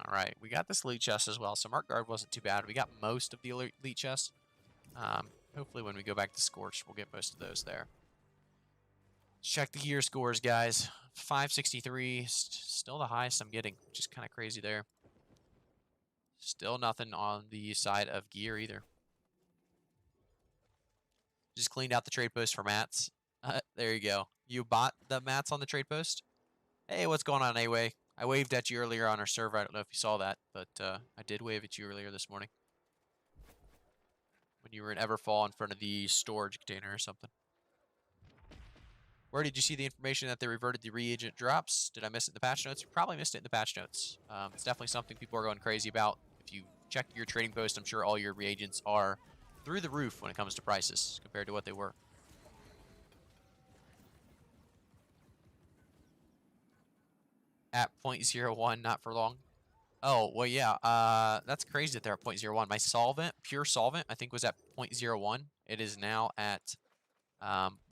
All right, we got this elite chest as well. So Mark Guard wasn't too bad. We got most of the elite chests. Hopefully when we go back to Scorched, we'll get most of those there. Let's check the gear scores, guys. 563, still the highest I'm getting, which is kind of crazy there. Still nothing on the side of gear either. Just cleaned out the trade post for mats. There you go. You bought the mats on the trade post? Hey, what's going on, Away? I waved at you earlier on our server. I don't know if you saw that, but I did wave at you earlier this morning. When you were in Everfall in front of the storage container or something. Where did you see the information that they reverted the reagent drops? Did I miss it in the patch notes? Probably missed it in the patch notes. It's definitely something people are going crazy about. If you check your trading post, I'm sure all your reagents are through the roof when it comes to prices compared to what they were. At 0.01, not for long. Oh, well, yeah, that's crazy that they're at 0.01. My solvent, pure solvent, I think was at 0.01. It is now at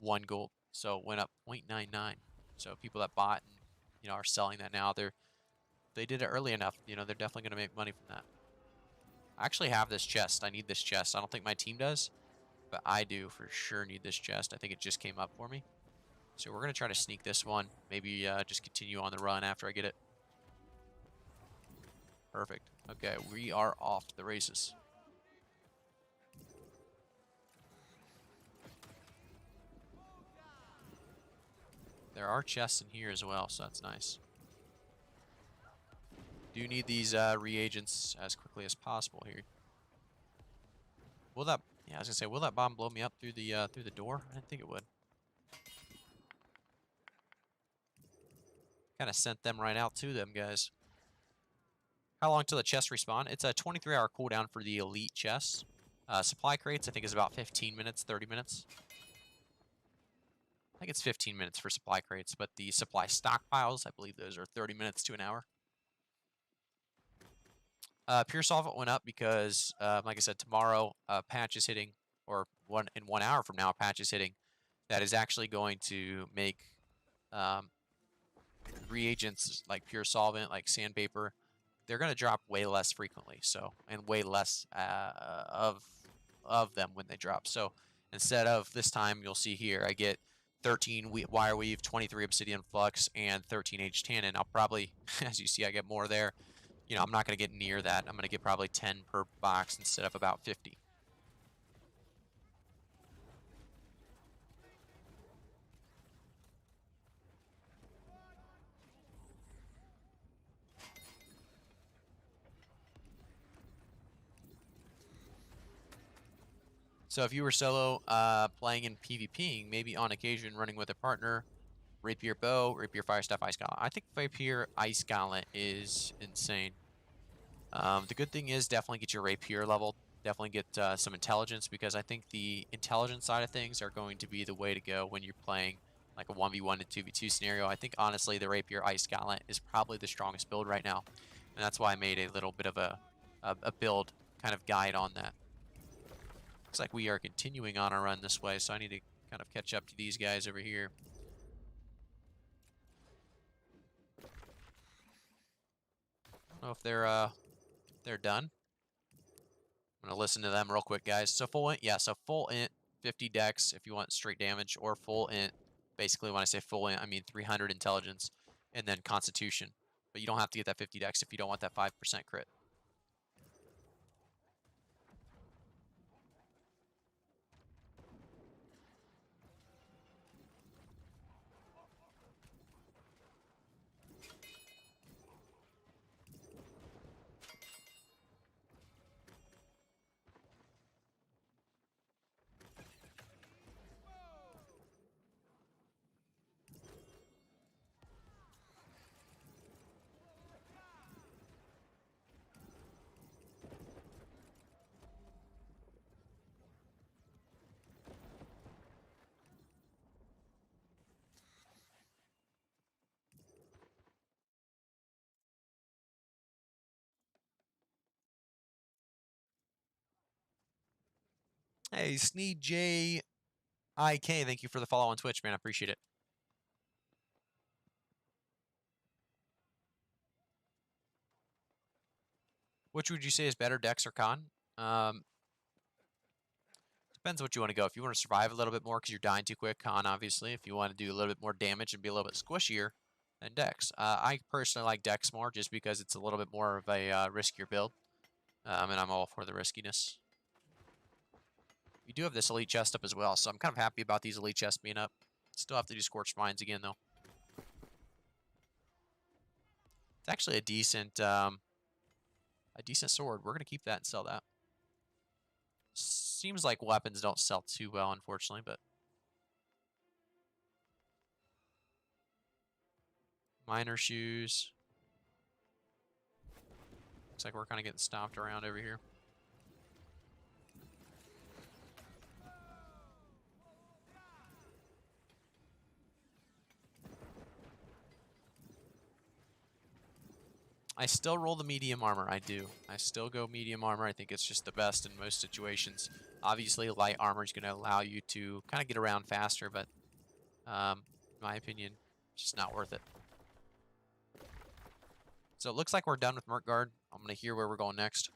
1 gold. So it went up 0.99. So people that bought and, you know, are selling that now, they did it early enough. You know, they're definitely going to make money from that. I actually have this chest. I need this chest. I don't think my team does, but I do for sure need this chest. I think it just came up for me. So we're going to try to sneak this one. Maybe just continue on the run after I get it. Perfect. Okay, we are off to the races. There are chests in here as well, so that's nice. Do need these reagents as quickly as possible here. Will that? Yeah, I was gonna say, will that bomb blow me up through the door? I didn't think it would. Kind of sent them right out to them, guys. How long till the chest respawn? It's a 23-hour cooldown for the elite chests. Supply crates, I think, is about 15 minutes, 30 minutes. I think it's 15 minutes for supply crates, but the supply stockpiles, I believe those are 30 minutes to an hour. Pure solvent went up because, like I said, tomorrow a patch is hitting, or in 1 hour from now a patch is hitting that is actually going to make reagents like pure solvent, like sandpaper, they're going to drop way less frequently. So, and way less of them when they drop. So instead of this time, you'll see here, I get 13 wire weave, 23 obsidian flux, and 13 H tannin. I'll probably, as you see, I get more there. You know, I'm not going to get near that. I'm going to get probably 10 per box instead of about 50. So if you were solo playing in PvPing, maybe on occasion running with a partner, Rapier bow, Rapier fire staff, ice gauntlet. I think Rapier ice gauntlet is insane. The good thing is definitely get your Rapier level. Definitely get some intelligence, because I think the intelligence side of things are going to be the way to go when you're playing like a 1v1 to 2v2 scenario. I think honestly the Rapier ice gauntlet is probably the strongest build right now, and that's why I made a little bit of a build kind of guide on that. Looks like we are continuing on our run this way, so I need to kind of catch up to these guys over here. I don't know if they're done. I'm gonna listen to them real quick, guys. So full int, yeah, so full int, 50 dex if you want straight damage, or full int, basically when I say full int, I mean 300 intelligence, and then constitution. But you don't have to get that 50 dex if you don't want that 5% crit. Hey, Sneed J IK, thank you for the follow on Twitch, man. I appreciate it. Which would you say is better, Dex or Con? Depends what you want to go. If you want to survive a little bit more because you're dying too quick, Con, obviously. If you want to do a little bit more damage and be a little bit squishier, then Dex. I personally like Dex more just because it's a little bit more of a riskier build. And I'm all for the riskiness. We do have this elite chest up as well, so I'm kind of happy about these elite chests being up. Still have to do scorched mines again, though. It's actually a decent sword. We're gonna keep that and sell that. Seems like weapons don't sell too well, unfortunately, but miner shoes. Looks like we're kind of getting stomped around over here. I still roll the medium armor. I do. I still go medium armor. I think it's just the best in most situations. Obviously, light armor is going to allow you to kind of get around faster, but in my opinion, it's just not worth it. So it looks like we're done with Merc Guard. I'm going to hear where we're going next.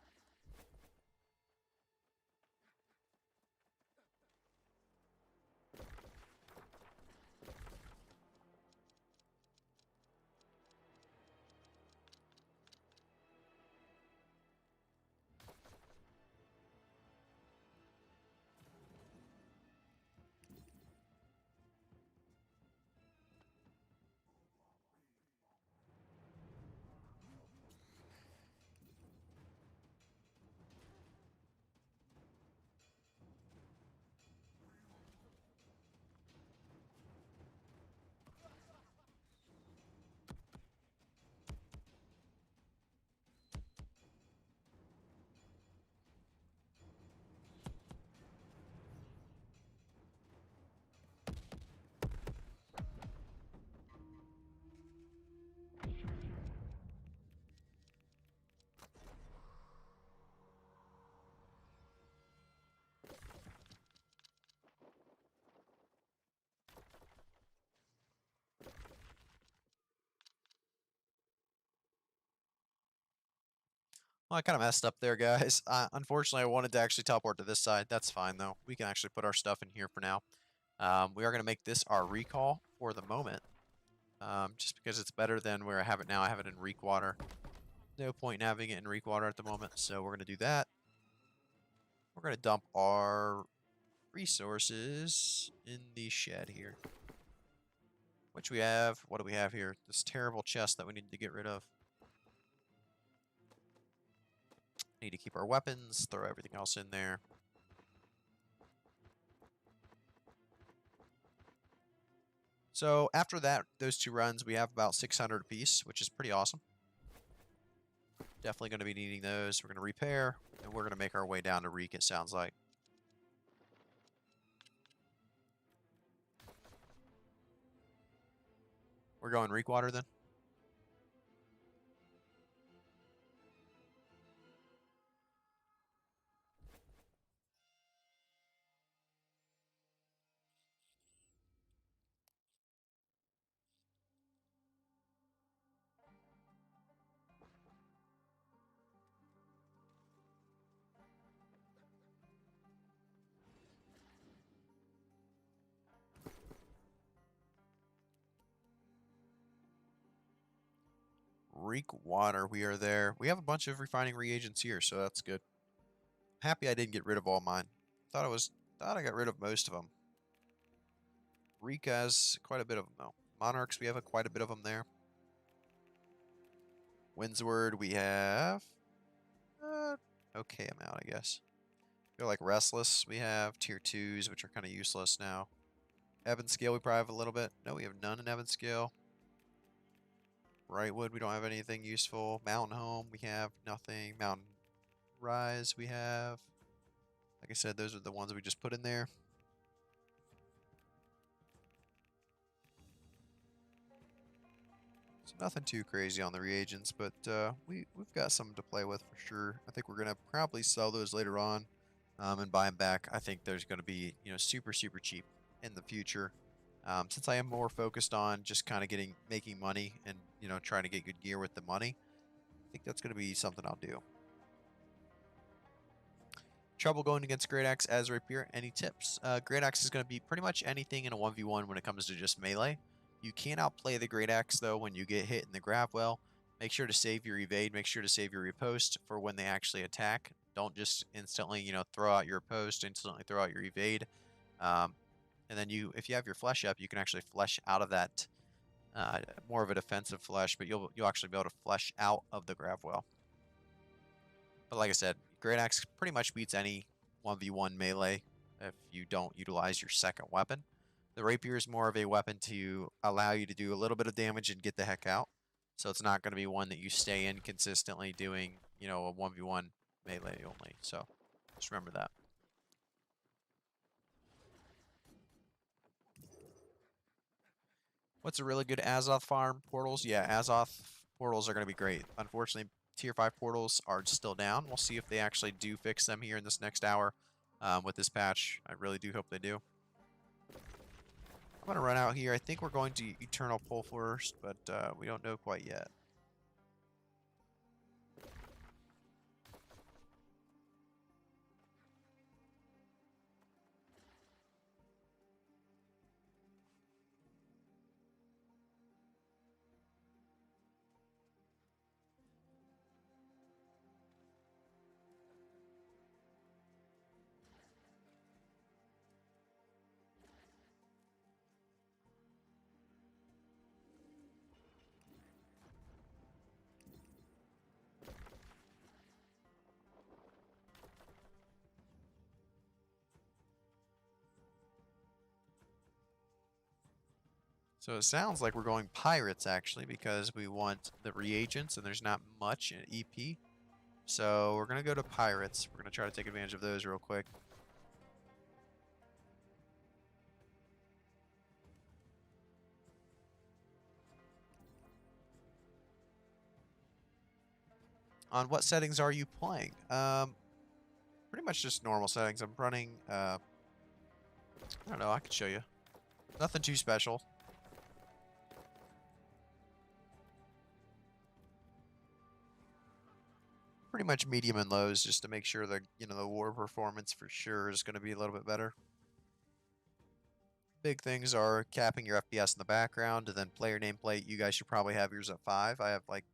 Well, I kind of messed up there, guys. Unfortunately, I wanted to actually teleport to this side. That's fine, though. We can actually put our stuff in here for now. We are going to make this our recall for the moment. Just because it's better than where I have it now. I have it in reek water. No point in having it in reek water at the moment, so we're going to do that. We're going to dump our resources in the shed here. Which we have. What do we have here? This terrible chest that we need to get rid of. Need to keep our weapons, throw everything else in there. So after that, those two runs, we have about 600 apiece, which is pretty awesome. Definitely going to be needing those. We're going to repair, and we're going to make our way down to Reek, it sounds like. We're going Reek water then? Reek water, we are there. We have a bunch of refining reagents here, so that's good. Happy I didn't get rid of all mine. Thought I got rid of most of them. Reek has quite a bit of them though. Monarchs, we have quite a bit of them there. Windsward, we have okay amount, I guess. Feel like Restless, we have tier 2s, which are kind of useless now. Evan Scale, we probably have a little bit. No, we have none in Evan Scale. Brightwood, we don't have anything useful. Mountain Home, we have nothing. Mountain Rise, we have. Like I said, those are the ones we just put in there. So nothing too crazy on the reagents, but we've got some to play with for sure. I think we're going to probably sell those later on. and buy them back. I think there's going to be, super, super cheap in the future. Since I am more focused on just kind of making money and, trying to get good gear with the money, I think that's going to be something I'll do. Trouble going against Great Axe as Rapier. Any tips? Great Axe is going to be pretty much anything in a 1v1 when it comes to just melee. You can outplay the Great Axe, though, when you get hit in the grab well. Make sure to save your evade. Make sure to save your riposte for when they actually attack. Don't just instantly, throw out your post, instantly throw out your evade. And then if you have your flesh up, you can actually flesh out of that, more of a defensive flesh, but you'll actually be able to flesh out of the grab well. But like I said, Great Axe pretty much beats any 1v1 melee if you don't utilize your second weapon. The Rapier is more of a weapon to allow you to do a little bit of damage and get the heck out. So it's not going to be one that you stay in consistently doing, a 1v1 melee only. So just remember that. What's a really good Azoth farm? Portals? Yeah, Azoth portals are going to be great. Unfortunately, tier 5 portals are still down. We'll see if they actually do fix them here in this next hour with this patch. I really do hope they do. I'm going to run out here. I think we're going to Eternal Pull first, but we don't know quite yet. So it sounds like we're going pirates, actually, because we want the reagents, and there's not much in EP. So we're going to go to pirates. We're going to try to take advantage of those real quick. On what settings are you playing? Pretty much just normal settings. I'm running, I don't know, I could show you. Nothing too special. Pretty much medium and lows just to make sure that, the war performance for sure is going to be a little bit better. Big things are capping your FPS in the background, and then player nameplate. You guys should probably have yours at 5. I have like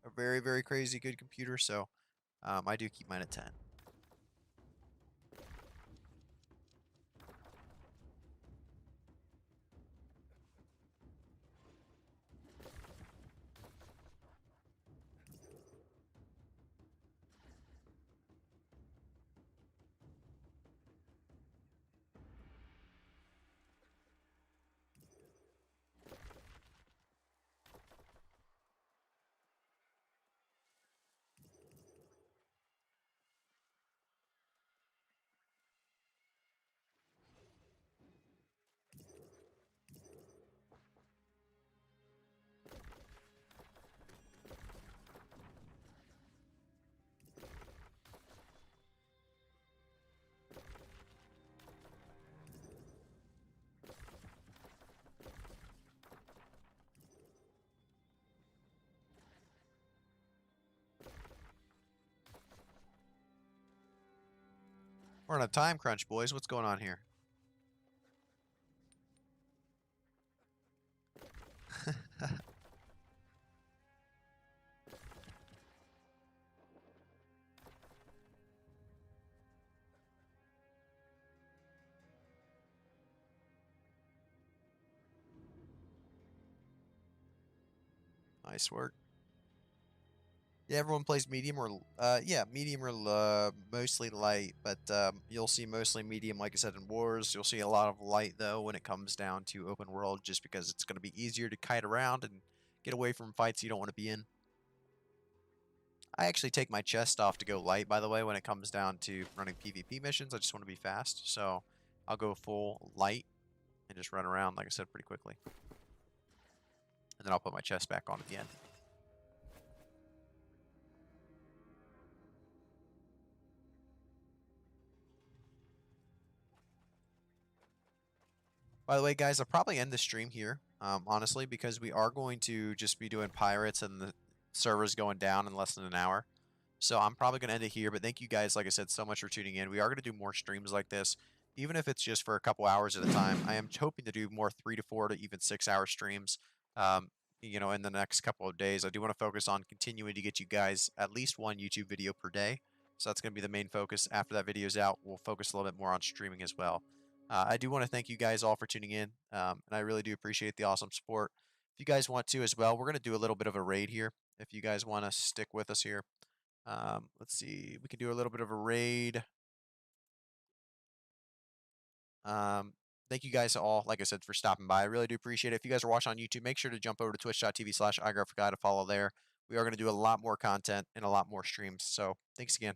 a very, very crazy good computer, so I do keep mine at 10. We're on a time crunch, boys. What's going on here? Nice work. Yeah, everyone plays medium or yeah, medium or mostly light, but you'll see mostly medium, like I said, in wars. You'll see a lot of light though when it comes down to open world, just because it's going to be easier to kite around and get away from fights you don't want to be in. I actually take my chest off to go light, by the way, when it comes down to running PvP missions. I just want to be fast, so I'll go full light and just run around, like I said, pretty quickly. And then I'll put my chest back on at the end. By the way, guys, I'll probably end the stream here, honestly, because we are going to just be doing pirates and the server's going down in less than an hour. So I'm probably going to end it here. But thank you guys, like I said, so much for tuning in. We are going to do more streams like this, even if it's just for a couple hours at a time. I am hoping to do more 3 to 4 to even 6 hour streams. Um, in the next couple of days, I do want to focus on continuing to get you guys at least one YouTube video per day. So that's going to be the main focus. After that video's out, we'll focus a little bit more on streaming as well. I do want to thank you guys all for tuning in, and I really do appreciate the awesome support. If you guys want to as well, we're going to do a little bit of a raid here. If you guys want to stick with us here, let's see, we can do a little bit of a raid. Um, Thank you guys all, like I said, for stopping by. I really do appreciate it. If you guys are watching on YouTube, make sure to jump over to twitch.tv/iGraphic Guy to follow there. We are going to do a lot more content and a lot more streams. So thanks again.